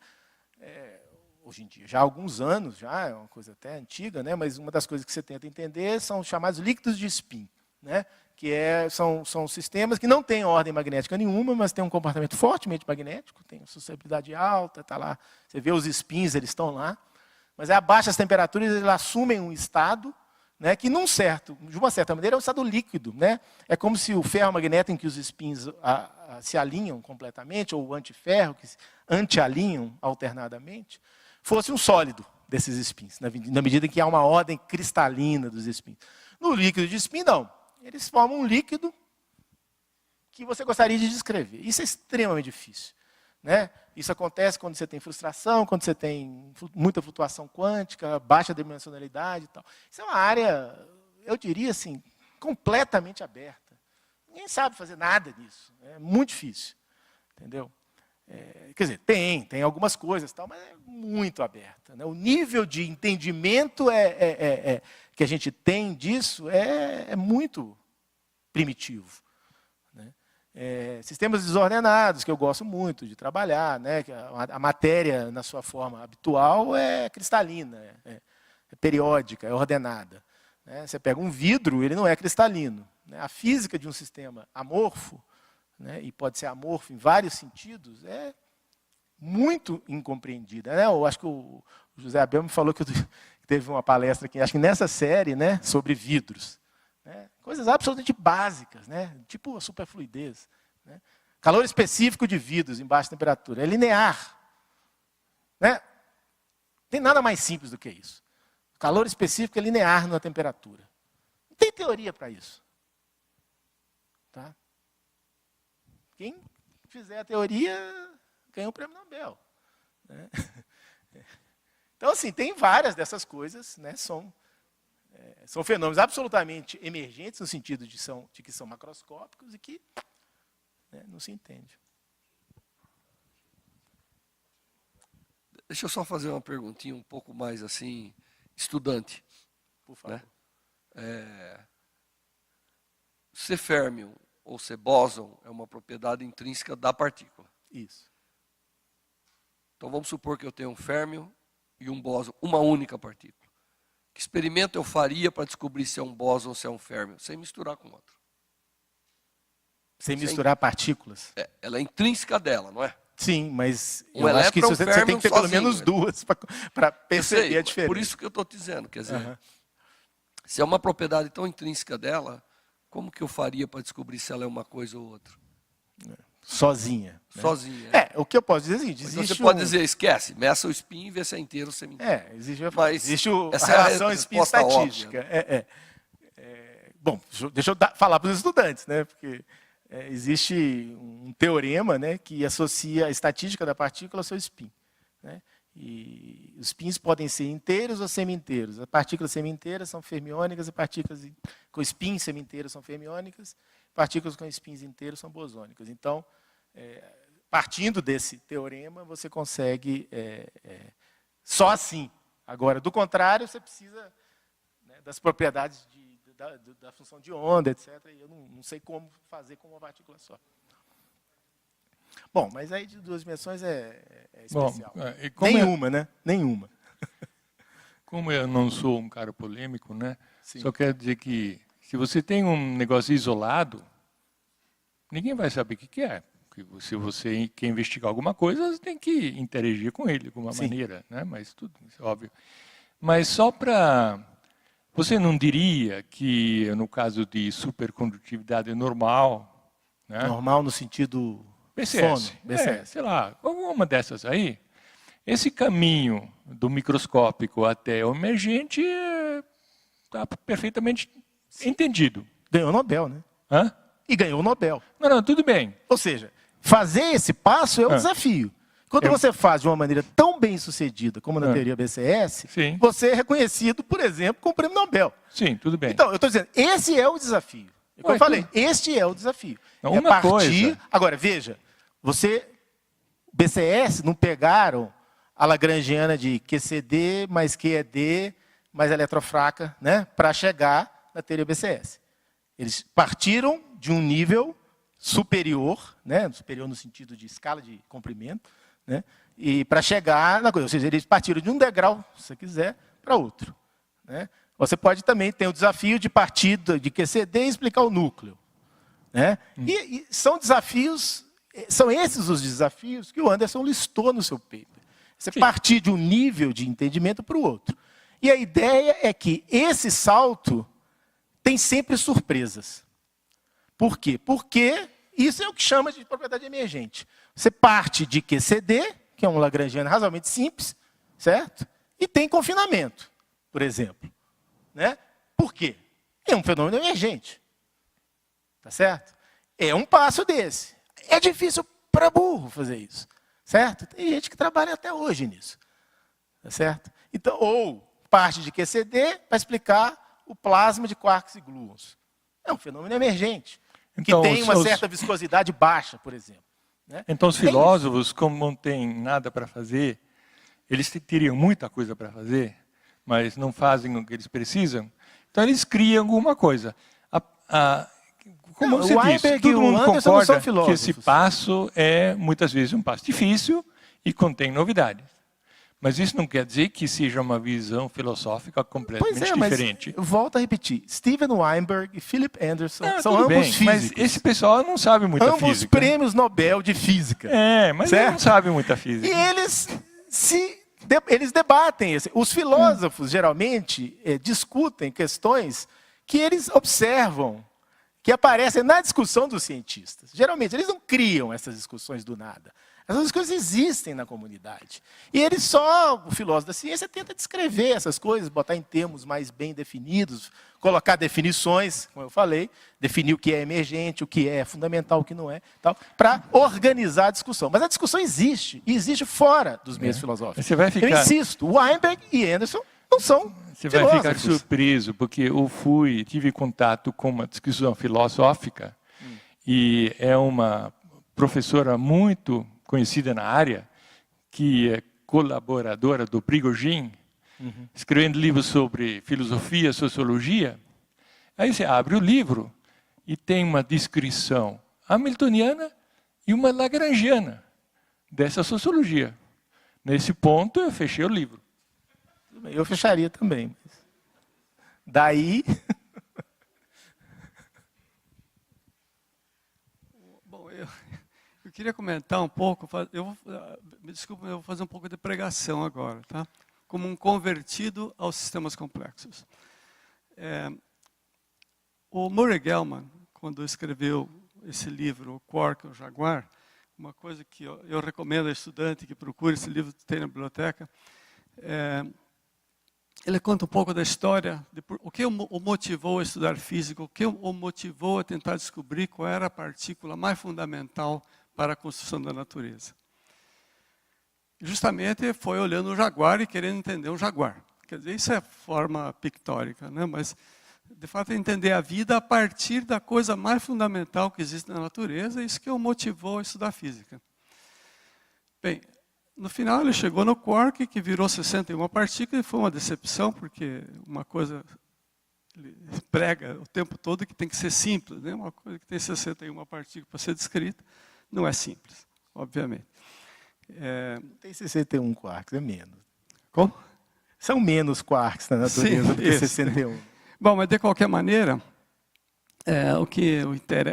já há alguns anos, já é uma coisa até antiga, né? Mas uma das coisas que você tenta entender são os chamados líquidos de spin, né? Que são sistemas que não têm ordem magnética nenhuma, mas têm um comportamento fortemente magnético, tem suscetibilidade alta, está lá. Você vê os spins, eles estão lá, mas a baixas temperaturas eles assumem um estado, né? Que de uma certa maneira é um estado líquido, né? É como se o ferromagneto em que os spins se alinham completamente, ou o antiferro que se anti-alinham alternadamente, fosse um sólido desses spins, na medida em que há uma ordem cristalina dos spins. No líquido de spin, não. Eles formam um líquido que você gostaria de descrever. Isso é extremamente difícil, né? Isso acontece quando você tem frustração, quando você tem muita flutuação quântica, baixa dimensionalidade e tal. Isso é uma área, eu diria assim, completamente aberta. Ninguém sabe fazer nada disso. É muito difícil, entendeu? Quer dizer, tem algumas coisas, tal, mas é muito aberta, né? O nível de entendimento que a gente tem disso é muito primitivo, né? Sistemas desordenados, que eu gosto muito de trabalhar, né? Que a matéria, na sua forma habitual, é cristalina, é periódica, é ordenada, né? Você pega um vidro, ele não é cristalino, né? A física de um sistema amorfo, né, e pode ser amorfo em vários sentidos, é muito incompreendida, né? Eu acho que o José Abel me falou que teve uma palestra aqui, acho que nessa série, né, sobre vidros, né? Coisas absolutamente básicas, né? Tipo a superfluidez, né? Calor específico de vidros em baixa temperatura, é linear, né? Não tem nada mais simples do que isso. O calor específico é linear na temperatura. Não tem teoria para isso, tá? Quem fizer a teoria ganha o prêmio Nobel, né? Então, assim, tem várias dessas coisas, né? São fenômenos absolutamente emergentes, no sentido de que são macroscópicos e que, né, não se entende. Deixa eu só fazer uma perguntinha um pouco mais assim, estudante. Por favor. Né? Ser férmio ou ser bóson é uma propriedade intrínseca da partícula. Isso. Então vamos supor que eu tenho um férmio e um bóson, uma única partícula. Que experimento eu faria para descobrir se é um bóson ou se é um férmio? Sem misturar com outro. Sem misturar partículas. Ela é intrínseca dela, não é? Sim, mas Um eu acho que elétron, você tem que ter pelo sozinho, menos né? duas para perceber a diferença. Por isso que eu estou dizendo, quer dizer, se é uma propriedade tão intrínseca dela, como que eu faria para descobrir se ela é uma coisa ou outra? sozinha. Né? Sozinha. O que eu posso dizer é assim, Mas existe você pode dizer, esquece, meça o spin e vê se é inteiro ou se é inteiro. existe Mas a essa é a relação resposta spin-estatística. óbvia, Bom, deixa eu falar para os estudantes, né? Porque existe um teorema, né, que associa a estatística da partícula ao seu spin. Né? E os spins podem ser inteiros ou semi-inteiros. As partículas semi-inteiras são fermiônicas, e partículas com spins semi-inteiros são fermiônicas, partículas com spins inteiros são bosônicas. Então, partindo desse teorema, você consegue só assim. Agora, do contrário, você precisa, né, das propriedades da função de onda, etc. E eu não sei como fazer com uma partícula só. Bom, mas aí de duas dimensões é especial. Bom, Nenhuma, né? Nenhuma. Como eu não sou um cara polêmico, né? Sim. Só quero dizer que se você tem um negócio isolado, ninguém vai saber o que é. Se você quer investigar alguma coisa, você tem que interagir com ele de alguma maneira, né? Mas tudo isso é óbvio. Mas só para... Você não diria que, no caso de supercondutividade normal... Né? Normal no sentido... BCS. Fono, BCS. Sei lá, alguma dessas aí. Esse caminho do microscópico até o emergente está perfeitamente entendido. Ganhou o Nobel, né? Hã? E ganhou o Nobel. Não, tudo bem. Ou seja, fazer esse passo é um desafio. Quando você faz de uma maneira tão bem sucedida como na teoria BCS, Sim. você é reconhecido, por exemplo, com o prêmio Nobel. Sim, tudo bem. Então, eu estou dizendo, esse é o desafio. Como eu falei, este é o desafio. Não, uma partir... coisa... Agora, veja, BCS não pegaram a lagrangiana de QCD mais QED mais eletrofraca, né, para chegar na teoria BCS. Eles partiram de um nível superior, né, superior no sentido de escala de comprimento, né, e para chegar na coisa. Ou seja, eles partiram de um degrau, se você quiser, para outro. Né. Você pode também ter o desafio de partir de QCD e explicar o núcleo. Né? E são desafios, são esses os desafios que o Anderson listou no seu paper. Você partir de um nível de entendimento para o outro. E a ideia é que esse salto tem sempre surpresas. Por quê? Porque isso é o que chama de propriedade emergente. Você parte de QCD, que é um lagrangiano razoavelmente simples, certo? E tem confinamento, por exemplo. Né? Por quê? É um fenômeno emergente. Tá certo? É um passo desse. É difícil para burro fazer isso. Certo? Tem gente que trabalha até hoje nisso. Tá certo? Então, ou parte de QCD para explicar o plasma de quarks e gluons. É um fenômeno emergente. Então, que tem uma certa viscosidade baixa, por exemplo. Né? Então, os filósofos, como não têm nada para fazer, eles teriam muita coisa para fazer, mas não fazem o que eles precisam, então eles criam alguma coisa. Como você disse, todo mundo concorda que esse passo é, muitas vezes, um passo difícil e contém novidades. Mas isso não quer dizer que seja uma visão filosófica completamente diferente. Mas, volto a repetir, Steven Weinberg e Philip Anderson são ambos físicos. Mas esse pessoal não sabe muita física. Ambos prêmios Nobel de física. Mas eles não sabem muita física. E eles debatem. Os filósofos, geralmente, discutem questões que eles observam, que aparecem na discussão dos cientistas. Geralmente, eles não criam essas discussões do nada. Essas coisas existem na comunidade. E o filósofo da ciência, tenta descrever essas coisas, botar em termos mais bem definidos, colocar definições, como eu falei, definir o que é emergente, o que é fundamental, o que não é, para organizar a discussão. Mas a discussão existe, e existe fora dos meios filosóficos. Você vai ficar... Eu insisto, Weinberg e Anderson não são Você filósofos. vai ficar surpreso, porque eu tive contato com uma discussão filosófica, e é uma professora muito conhecida na área, que é colaboradora do Prigogine, escrevendo livros sobre filosofia, sociologia. Aí você abre o livro e tem uma descrição hamiltoniana e uma lagrangiana dessa sociologia. Nesse ponto, eu fechei o livro. Eu fecharia também. Daí... Bom, eu queria comentar um pouco, desculpa, eu vou fazer um pouco de pregação agora, tá? Como um convertido aos sistemas complexos. O Murray Gell-Mann, quando escreveu esse livro, O Quark, o Jaguar, uma coisa que eu recomendo ao estudante que procure esse livro, tem na biblioteca, ele conta um pouco da história, de o que o motivou a estudar física, o que o motivou a tentar descobrir qual era a partícula mais fundamental para a construção da natureza. Justamente foi olhando o jaguar e querendo entender um jaguar. Quer dizer, isso é forma pictórica, né? Mas, de fato, é entender a vida a partir da coisa mais fundamental que existe na natureza, isso que o motivou a estudar física. Bem, no final ele chegou no quark, que virou 61 partículas, e foi uma decepção, porque uma coisa ele prega o tempo todo que tem que ser simples, né? Uma coisa que tem 61 partículas para ser descrita, não é simples, obviamente. Tem 61 quarks, é menos. Como? São menos quarks na natureza do que 61. Bom, mas de qualquer maneira,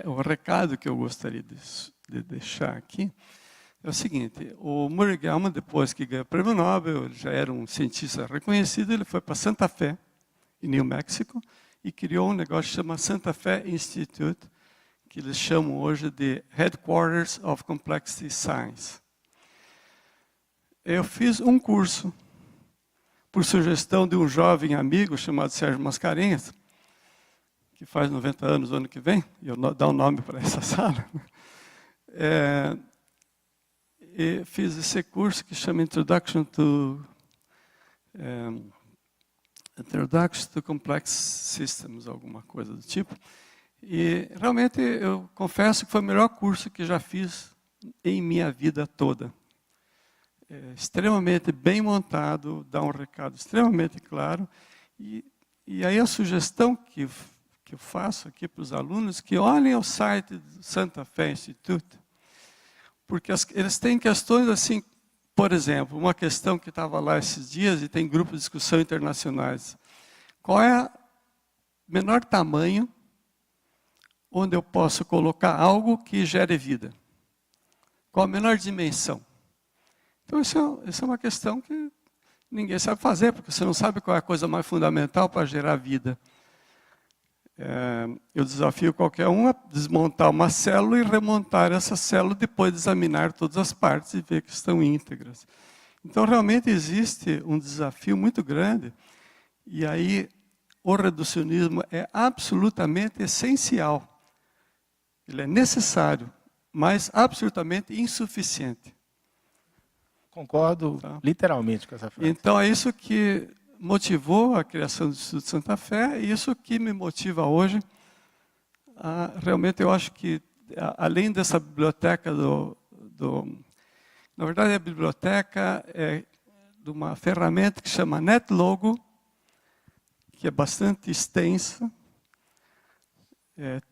o recado que eu gostaria de deixar aqui é o seguinte: o Murray Gell-Mann, depois que ganhou o Prêmio Nobel, ele já era um cientista reconhecido, ele foi para Santa Fé, em New Mexico, e criou um negócio que chama Santa Fe Institute, que eles chamam hoje de Headquarters of Complexity Science. Eu fiz um curso, por sugestão de um jovem amigo chamado Sérgio Mascarenhas, que faz 90 anos no ano que vem, e eu dou um nome para essa sala. E fiz esse curso que chama Introduction to Complex Systems, alguma coisa do tipo. E realmente eu confesso que foi o melhor curso que já fiz em minha vida toda. Extremamente bem montado, dá um recado extremamente claro. E aí a sugestão que eu faço aqui para os alunos, que olhem ao site do Santa Fe Institute, porque eles têm questões assim, por exemplo, uma questão que estava lá esses dias e tem grupos de discussão internacionais. Qual é o menor tamanho onde eu posso colocar algo que gere vida? Qual a menor dimensão? Então, essa é uma questão que ninguém sabe fazer, porque você não sabe qual é a coisa mais fundamental para gerar vida. Eu desafio qualquer um a desmontar uma célula e remontar essa célula, depois de examinar todas as partes e ver que estão íntegras. Então, realmente existe um desafio muito grande, e aí o reducionismo é absolutamente essencial. Ele é necessário, mas absolutamente insuficiente. Concordo literalmente com essa frase. Então, é isso que motivou a criação do Instituto Santa Fé, e isso que me motiva hoje. Realmente, eu acho que, além dessa biblioteca na verdade, a biblioteca é de uma ferramenta que chama NetLogo, que é bastante extensa,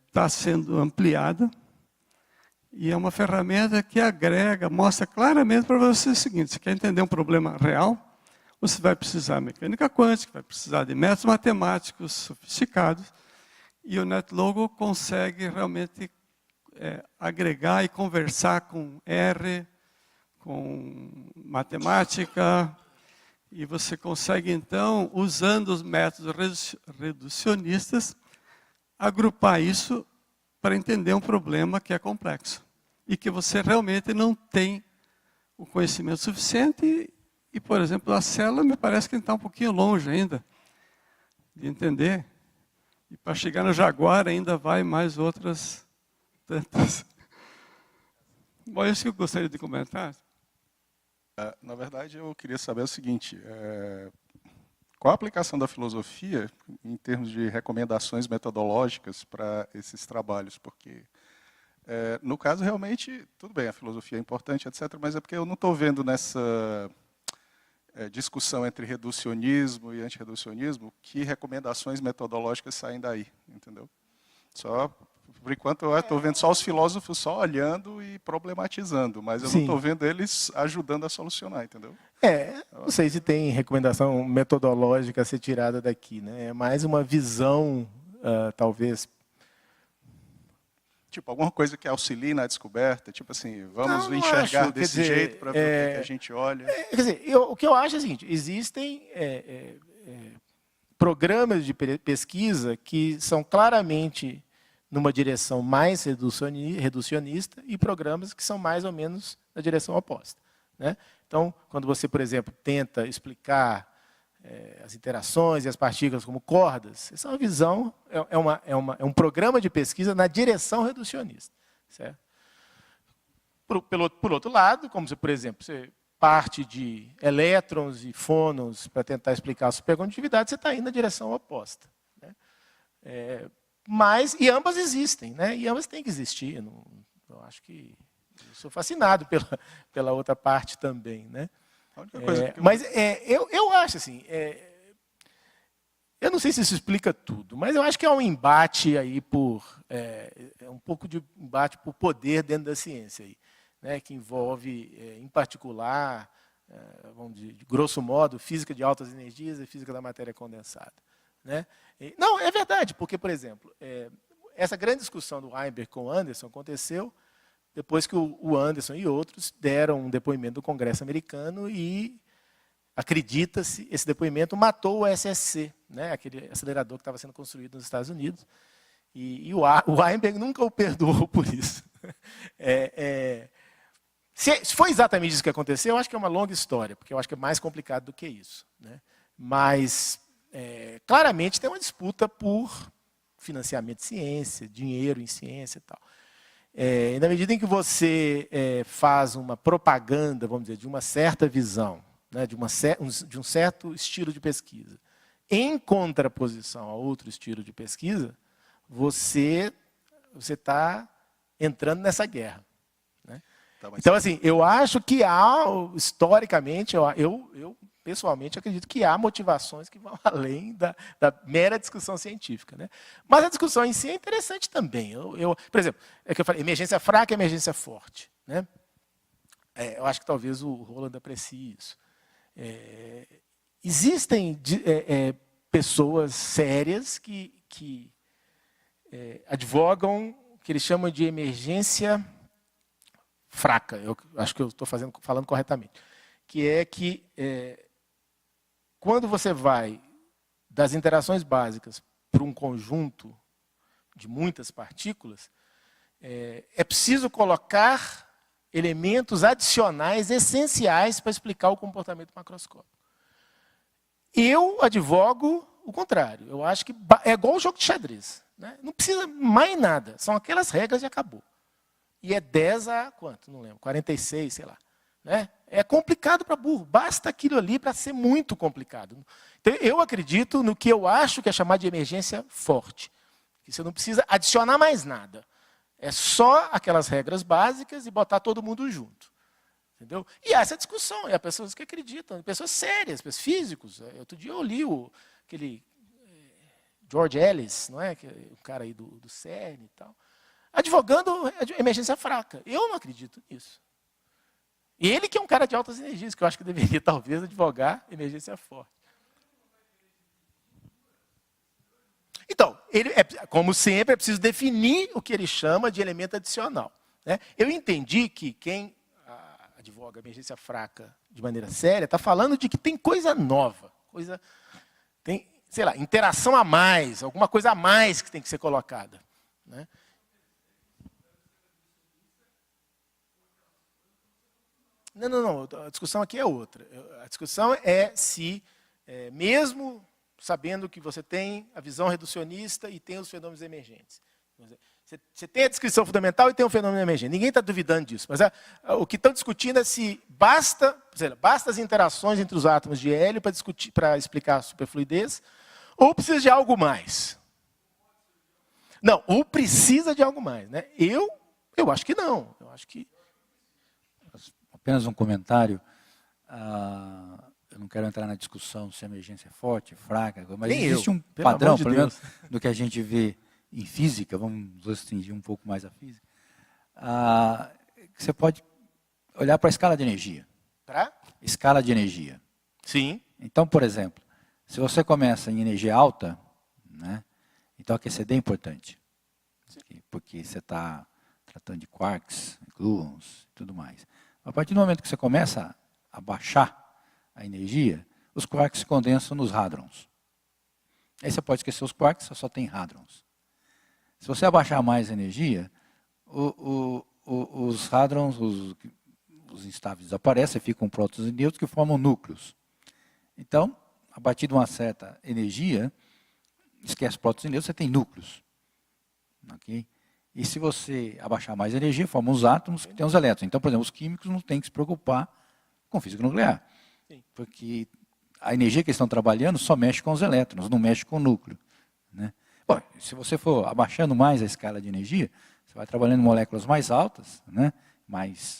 está sendo ampliada, e é uma ferramenta que agrega, mostra claramente para você o seguinte: você quer entender um problema real, você vai precisar de mecânica quântica, vai precisar de métodos matemáticos sofisticados, e o NetLogo consegue realmente agregar e conversar com R, com matemática, e você consegue, então, usando os métodos reducionistas, agrupar isso para entender um problema que é complexo e que você realmente não tem o conhecimento suficiente. E, por exemplo, a célula me parece que está um pouquinho longe ainda de entender. E para chegar no jaguar ainda vai mais outras tantas. Bom, isso que eu gostaria de comentar. Na verdade, eu queria saber o seguinte: qual a aplicação da filosofia em termos de recomendações metodológicas para esses trabalhos? Porque, no caso, realmente, tudo bem, a filosofia é importante, etc., mas é porque eu não estou vendo nessa discussão entre reducionismo e antirreducionismo que recomendações metodológicas saem daí, entendeu? Por enquanto, eu estou vendo só os filósofos só olhando e problematizando, mas eu não estou vendo eles ajudando a solucionar, entendeu? Não sei se tem recomendação metodológica a ser tirada daqui, né? É mais uma visão, talvez. Tipo, alguma coisa que auxilie na descoberta, tipo assim, vamos enxergar desse jeito para ver o que a gente olha. Quer dizer, o que eu acho é o seguinte: existem programas de pesquisa que são claramente numa direção mais reducionista e programas que são mais ou menos na direção oposta, né? Então, quando você, por exemplo, tenta explicar as interações e as partículas como cordas, essa é uma visão, é um programa de pesquisa na direção reducionista, certo? Por outro lado, como, por exemplo, você parte de elétrons e fônons para tentar explicar a supercondutividade, você está indo na direção oposta, né? E ambas existem, né? E ambas têm que existir. Eu acho que eu sou fascinado pela outra parte também, né? Eu acho assim, eu não sei se isso explica tudo, mas eu acho que é um embate aí um pouco de embate por poder dentro da ciência aí, né? Que envolve, em particular, vamos dizer, de grosso modo, física de altas energias e física da matéria condensada, né? Não, é verdade, porque, por exemplo, essa grande discussão do Weinberg com o Anderson aconteceu depois que o Anderson e outros deram um depoimento do Congresso americano e, acredita-se, esse depoimento matou o SSC, né? Aquele acelerador que estava sendo construído nos Estados Unidos. E o Weinberg nunca o perdoou por isso. Se foi exatamente isso que aconteceu, eu acho que é uma longa história, porque eu acho que é mais complicado do que isso, né? Mas, claramente, tem uma disputa por financiamento de ciência, dinheiro em ciência e tal. E na medida em que você faz uma propaganda, vamos dizer, de uma certa visão, né, de um certo estilo de pesquisa, em contraposição a outro estilo de pesquisa, você está entrando nessa guerra, né? Então, assim, eu acho que há, historicamente, eu pessoalmente acredito que há motivações que vão além da mera discussão científica, né? Mas a discussão em si é interessante também. Por exemplo, que eu falei, emergência fraca e emergência forte, né? Eu acho que talvez o Roland aprecie isso. Existem pessoas sérias que advogam o que eles chamam de emergência fraca. Eu acho que eu estou falando corretamente. Que é que quando você vai das interações básicas para um conjunto de muitas partículas, é preciso colocar elementos adicionais essenciais para explicar o comportamento macroscópico. Eu advogo o contrário. Eu acho que é igual o jogo de xadrez, né? Não precisa mais nada. São aquelas regras e acabou. E é 10 a quanto? Não lembro. 46, sei lá. Né? É complicado para burro. Basta aquilo ali para ser muito complicado. Então, eu acredito no que eu acho que é chamado de emergência forte. Que você não precisa adicionar mais nada. É só aquelas regras básicas e botar todo mundo junto. Entendeu? E essa discussão, há pessoas que acreditam, pessoas sérias, pessoas físicos. Outro dia eu li aquele George Ellis, não é? O cara aí do CERN e tal, advogando emergência fraca. Eu não acredito nisso. E ele que é um cara de altas energias, que eu acho que deveria talvez advogar emergência forte. Então, como sempre, é preciso definir o que ele chama de elemento adicional, né? Eu entendi que quem advoga emergência fraca de maneira séria está falando de que tem coisa nova, tem, sei lá, interação a mais, alguma coisa a mais que tem que ser colocada, né? Não, a discussão aqui é outra. A discussão é se, mesmo sabendo que você tem a visão reducionista e tem os fenômenos emergentes. Você tem a descrição fundamental e tem o fenômeno emergente. Ninguém está duvidando disso. Mas o que estão discutindo é se basta as interações entre os átomos de hélio para explicar a superfluidez, ou precisa de algo mais. Não, ou precisa de algo mais, né? Eu acho que não. Eu acho que... Apenas um comentário. Eu não quero entrar na discussão se a emergência é forte, fraca, mas nem existe um padrão, pelo menos, do que a gente vê em física, vamos restringir um pouco mais a física, você pode olhar para a escala de energia. Para? Escala de energia. Sim. Então, por exemplo, se você começa em energia alta, né, então aquecer é importante. Porque você está tratando de quarks, gluons e tudo mais. A partir do momento que você começa a baixar a energia, os quarks se condensam nos hadrons. Aí você pode esquecer os quarks, só tem hadrons. Se você abaixar mais a energia, os hadrons, os instáveis desaparecem, ficam prótons e nêutrons que formam núcleos. Então, a partir de uma certa energia, esquece prótons e nêutrons, você tem núcleos. Okay? E se você abaixar mais a energia, formam os átomos que têm os elétrons. Então, por exemplo, os químicos não têm que se preocupar com física nuclear. Sim. Porque a energia que eles estão trabalhando só mexe com os elétrons, não mexe com o núcleo. Né? Bom, se você for abaixando mais a escala de energia, você vai trabalhando em moléculas mais altas, né?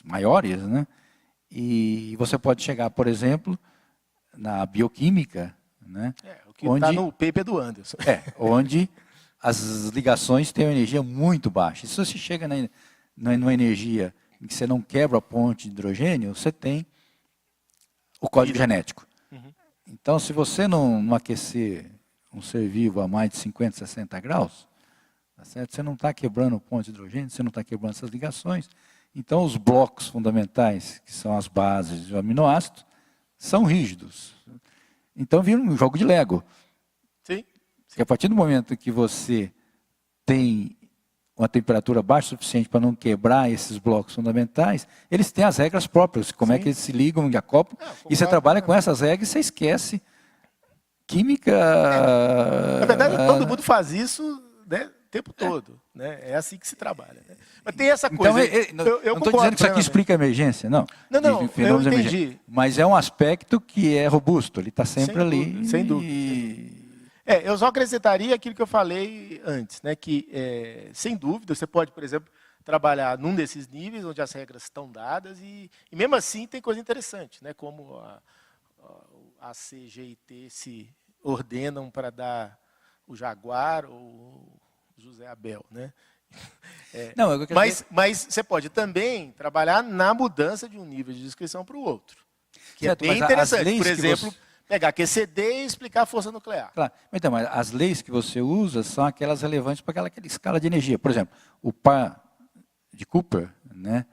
Maiores, né? E você pode chegar, por exemplo, na bioquímica, né? O que está no paper do Anderson. Onde as ligações têm uma energia muito baixa. E se você chega numa energia em que você não quebra a ponte de hidrogênio, você tem o código genético. Uhum. Então, se você não aquecer um ser vivo a mais de 50, 60 graus, tá certo? Você não está quebrando ponte de hidrogênio, você não está quebrando essas ligações. Então, os blocos fundamentais, que são as bases do aminoácido, são rígidos. Então, vira um jogo de Lego. Sim. Porque a partir do momento que você tem uma temperatura baixa o suficiente para não quebrar esses blocos fundamentais, eles têm as regras próprias, como é que eles se ligam e acoplam, e você trabalha com essas regras e você esquece química... Na verdade, todo mundo faz isso, né, o tempo todo. Né? É assim que se trabalha. Né? Mas tem essa coisa... Então, eu não estou dizendo que isso aqui explica a emergência, não. Não, eu entendi. Mas é um aspecto que é robusto, ele está sempre ali. Sem dúvida. Eu só acrescentaria aquilo que eu falei antes, né, que, sem dúvida, você pode, por exemplo, trabalhar num desses níveis onde as regras estão dadas e mesmo assim tem coisa interessante, né, como a C, G e T se ordenam para dar o Jaguar ou o José Abel. Né? Mas você pode também trabalhar na mudança de um nível de descrição para o outro, que certo, é bem interessante. Por exemplo... Pegar QCD e explicar a força nuclear. Claro. Então, mas as leis que você usa são aquelas relevantes para aquela escala de energia. Por exemplo, o par de Cooper, né,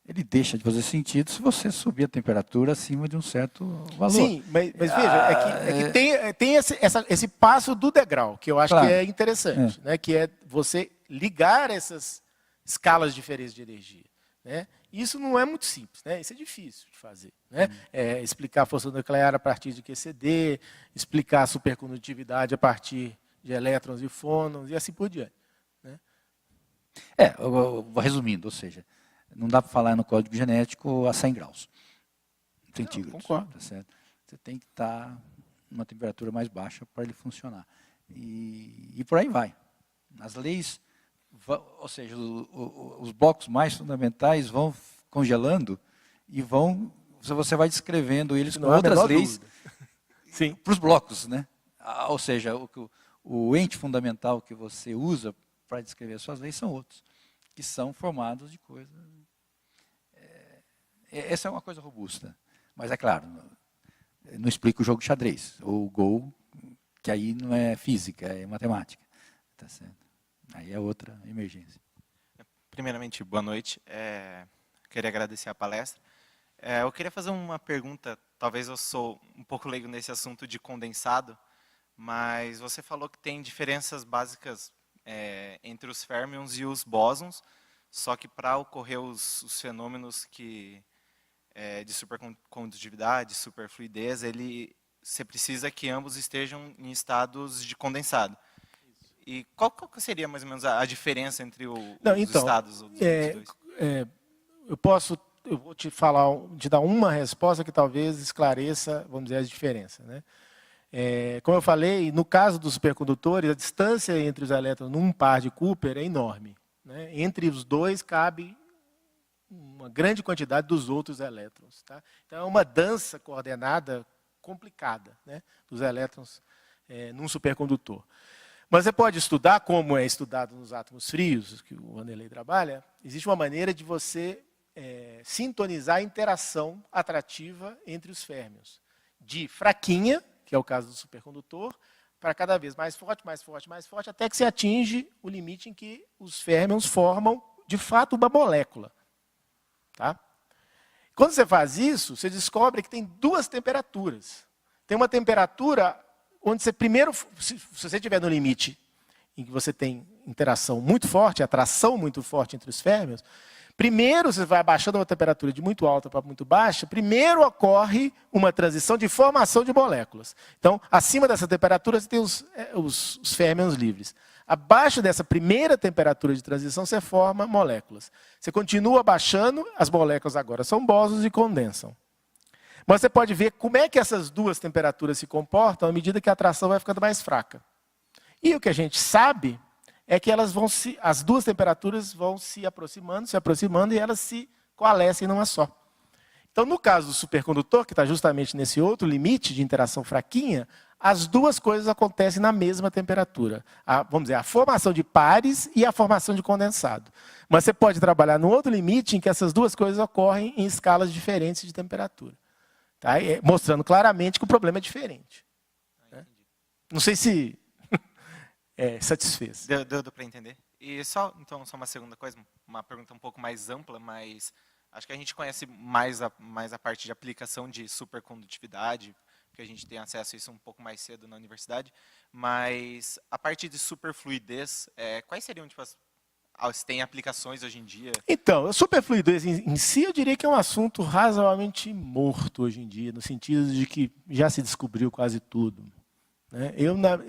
ele deixa de fazer sentido se você subir a temperatura acima de um certo valor. Sim, mas veja, é que tem esse passo do degrau, que eu acho que é interessante, né, que é você ligar essas escalas diferentes de energia. Né? Isso não é muito simples, né? Isso é difícil de fazer. Né? Explicar a força nuclear a partir de QCD, explicar a supercondutividade a partir de elétrons e fônons e assim por diante. Né? Resumindo, ou seja, não dá para falar no código genético a 100 graus centígrados. Concordo. Tá certo? Você tem que estar numa temperatura mais baixa para ele funcionar. E por aí vai. As leis... Ou seja, os blocos mais fundamentais vão congelando e você vai descrevendo eles com outras leis para os blocos. Né? Ou seja, o ente fundamental que você usa para descrever as suas leis são outros, que são formados de coisas. Essa é uma coisa robusta. Mas, é claro, não explica o jogo de xadrez, ou o Go, que aí não é física, é matemática. Tá certo? Aí é outra emergência. Primeiramente, boa noite. Queria agradecer a palestra. Eu queria fazer uma pergunta, talvez eu sou um pouco leigo nesse assunto de condensado, mas você falou que tem diferenças básicas entre os férmions e os bósons, só que para ocorrer os fenômenos de supercondutividade, superfluidez, você precisa que ambos estejam em estados de condensado. E qual seria mais ou menos a diferença entre os estados dos dois? Eu vou te dar uma resposta que talvez esclareça, vamos dizer, as diferenças. Né? Como eu falei, no caso dos supercondutores, a distância entre os elétrons num par de Cooper é enorme. Né? Entre os dois cabe uma grande quantidade dos outros elétrons. Tá? Então é uma dança coordenada complicada, né, dos elétrons num supercondutor. Mas você pode estudar, como é estudado nos átomos frios, que o Vanderlei trabalha, existe uma maneira de você sintonizar a interação atrativa entre os férmions. De fraquinha, que é o caso do supercondutor, para cada vez mais forte, mais forte, mais forte, até que se atinge o limite em que os férmions formam, de fato, uma molécula. Tá? Quando você faz isso, você descobre que tem duas temperaturas. Tem uma temperatura onde você primeiro, se você estiver no limite em que você tem interação muito forte, atração muito forte entre os férmions, primeiro você vai abaixando uma temperatura de muito alta para muito baixa, primeiro ocorre uma transição de formação de moléculas. Então, acima dessa temperatura você tem os férmions livres. Abaixo dessa primeira temperatura de transição você forma moléculas. Você continua abaixando, as moléculas agora são bósons e condensam. Mas você pode ver como é que essas duas temperaturas se comportam à medida que a atração vai ficando mais fraca. E o que a gente sabe é que as duas temperaturas vão se aproximando e elas se coalescem numa só. Então, no caso do supercondutor, que está justamente nesse outro limite de interação fraquinha, as duas coisas acontecem na mesma temperatura. Vamos dizer, a formação de pares e a formação de condensado. Mas você pode trabalhar no outro limite em que essas duas coisas ocorrem em escalas diferentes de temperatura. Tá? Mostrando claramente que o problema é diferente. Né? Não sei se satisfez. Deu para entender. E só uma segunda coisa, uma pergunta um pouco mais ampla, mas acho que a gente conhece mais a parte de aplicação de supercondutividade, porque a gente tem acesso a isso um pouco mais cedo na universidade, mas a parte de superfluidez, quais seriam, tipo, se tem aplicações hoje em dia? Então, a superfluidez em si, eu diria que é um assunto razoavelmente morto hoje em dia, no sentido de que já se descobriu quase tudo. Né?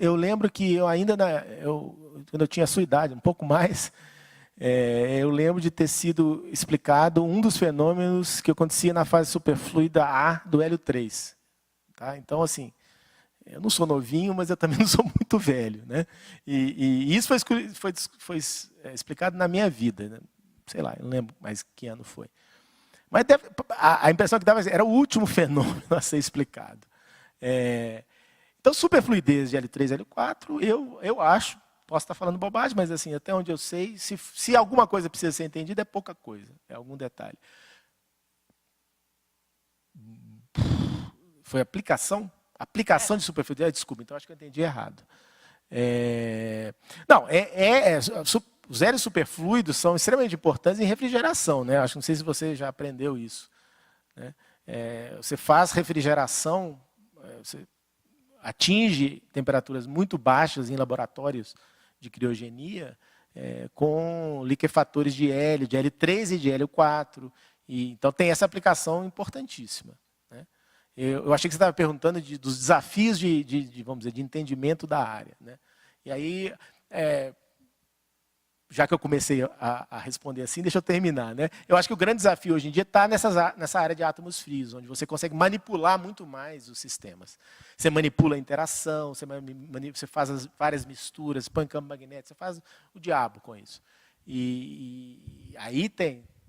Eu lembro que quando eu tinha a sua idade, um pouco mais, eu lembro de ter sido explicado um dos fenômenos que acontecia na fase superfluida A do hélio 3. Tá? Então, assim, eu não sou novinho, mas eu também não sou muito velho. Né? E isso foi explicado na minha vida. Né? Sei lá, eu não lembro mais que ano foi. Mas a impressão que dava era o último fenômeno a ser explicado. Então, superfluidez de L3 e L4, eu acho, posso estar falando bobagem, mas assim, até onde eu sei, se alguma coisa precisa ser entendida, é pouca coisa, é algum detalhe. Foi aplicação? Aplicação de superfluidez? Desculpa, então acho que eu entendi errado. Os hélios superfluidos são extremamente importantes em refrigeração. Né? Não sei se você já aprendeu isso. Né? Você faz refrigeração, você atinge temperaturas muito baixas em laboratórios de criogenia com liquefatores de hélio, de L3 e de hélio 4. Então, tem essa aplicação importantíssima. Né? Eu achei que você estava perguntando dos desafios vamos dizer, de entendimento da área. Né? E aí, já que eu comecei a responder assim, deixa eu terminar. Né? Eu acho que o grande desafio hoje em dia está nessa área de átomos frios, onde você consegue manipular muito mais os sistemas. Você manipula a interação, você faz várias misturas, põe campo magnético, você faz o diabo com isso. E aí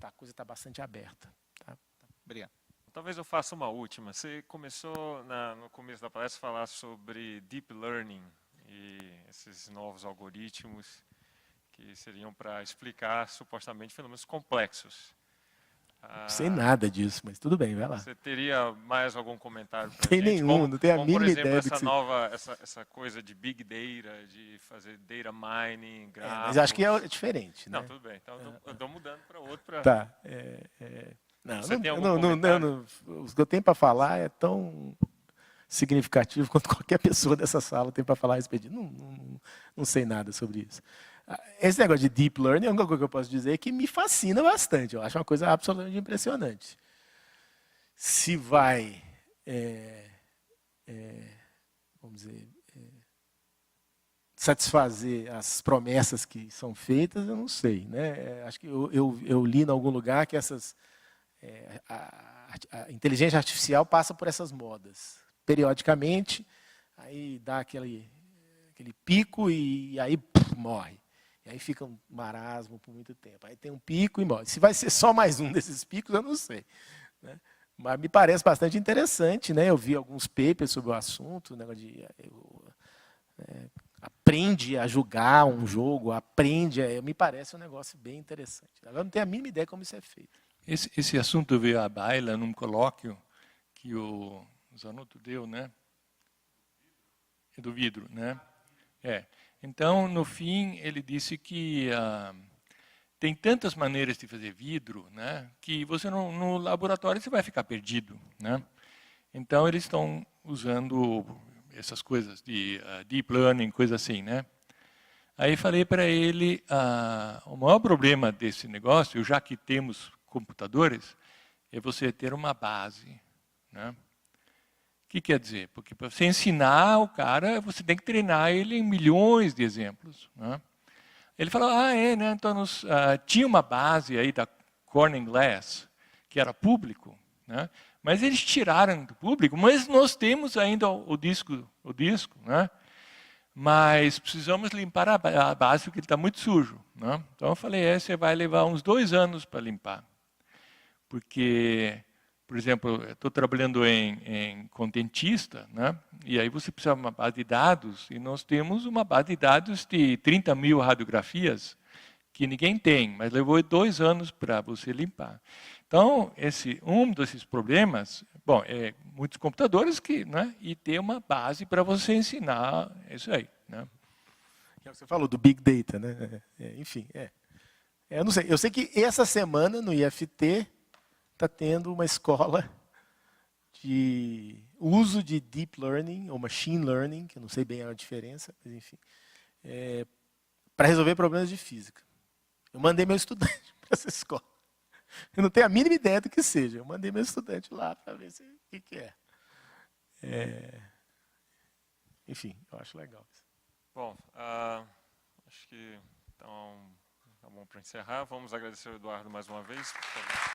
a coisa está bastante aberta. Tá? Obrigado. Talvez eu faça uma última. Você começou no começo da palestra a falar sobre deep learning e esses novos algoritmos que seriam para explicar supostamente fenômenos complexos. Não sei nada disso, mas tudo bem, vai lá. Você teria mais algum comentário para a gente? Tem nenhum, não tenho a mínima ideia do que essa coisa de big data, de fazer data mining, gráficos. Mas acho que é diferente. Né? Não, tudo bem. Então eu estou mudando para outro. Tá. O que eu tenho para falar é tão significativo quanto qualquer pessoa dessa sala tem para falar a respeito disso. Não sei nada sobre isso. Esse negócio de deep learning, a única coisa que eu posso dizer é que me fascina bastante. Eu acho uma coisa absolutamente impressionante. Se vai, vamos dizer, satisfazer as promessas que são feitas, eu não sei. Né? Acho que eu li em algum lugar que a inteligência artificial passa por essas modas. Periodicamente, aí dá aquele pico e aí morre. E aí fica um marasmo por muito tempo. Aí tem um pico e morre. Se vai ser só mais um desses picos, eu não sei. Né? Mas me parece bastante interessante. Né? Eu vi alguns papers sobre o assunto. Aprende a julgar um jogo, me parece um negócio bem interessante. Agora não tenho a mínima ideia como isso é feito. Esse assunto veio à baila num colóquio que o Zanotto deu, né? É do vidro, né? Então, no fim, ele disse que tem tantas maneiras de fazer vidro, né, que você no laboratório você vai ficar perdido, né? Então, eles estão usando essas coisas de deep learning, coisa assim, né? Aí falei para ele, o maior problema desse negócio, já que temos computadores, é você ter uma base, né? O que quer dizer? Porque para você ensinar o cara, você tem que treinar ele em milhões de exemplos, né? Ele falou, né? Então, tinha uma base aí da Corning Glass, que era público, né? Mas eles tiraram do público, mas nós temos ainda o disco, né? Mas precisamos limpar a base porque ele está muito sujo, né? Então eu falei, você vai levar uns 2 anos para limpar. Porque, por exemplo, eu estou trabalhando com dentista, né? E aí você precisa de uma base de dados, e nós temos uma base de dados de 30 mil radiografias, que ninguém tem, mas levou 2 anos para você limpar. Então, um desses problemas, bom, é muitos computadores né, e ter uma base para você ensinar isso aí, né? Você falou do Big Data, né? Enfim, eu não sei. Eu sei que essa semana no IFT está tendo uma escola de uso de Deep Learning ou Machine Learning, que eu não sei bem a diferença, mas enfim, para resolver problemas de física. Eu mandei meu estudante para essa escola. Eu não tenho a mínima ideia do que seja. Eu mandei meu estudante lá para ver o que é. Enfim, eu acho legal. Bom, acho que então tá bom para encerrar. Vamos agradecer ao Eduardo mais uma vez. Por favor.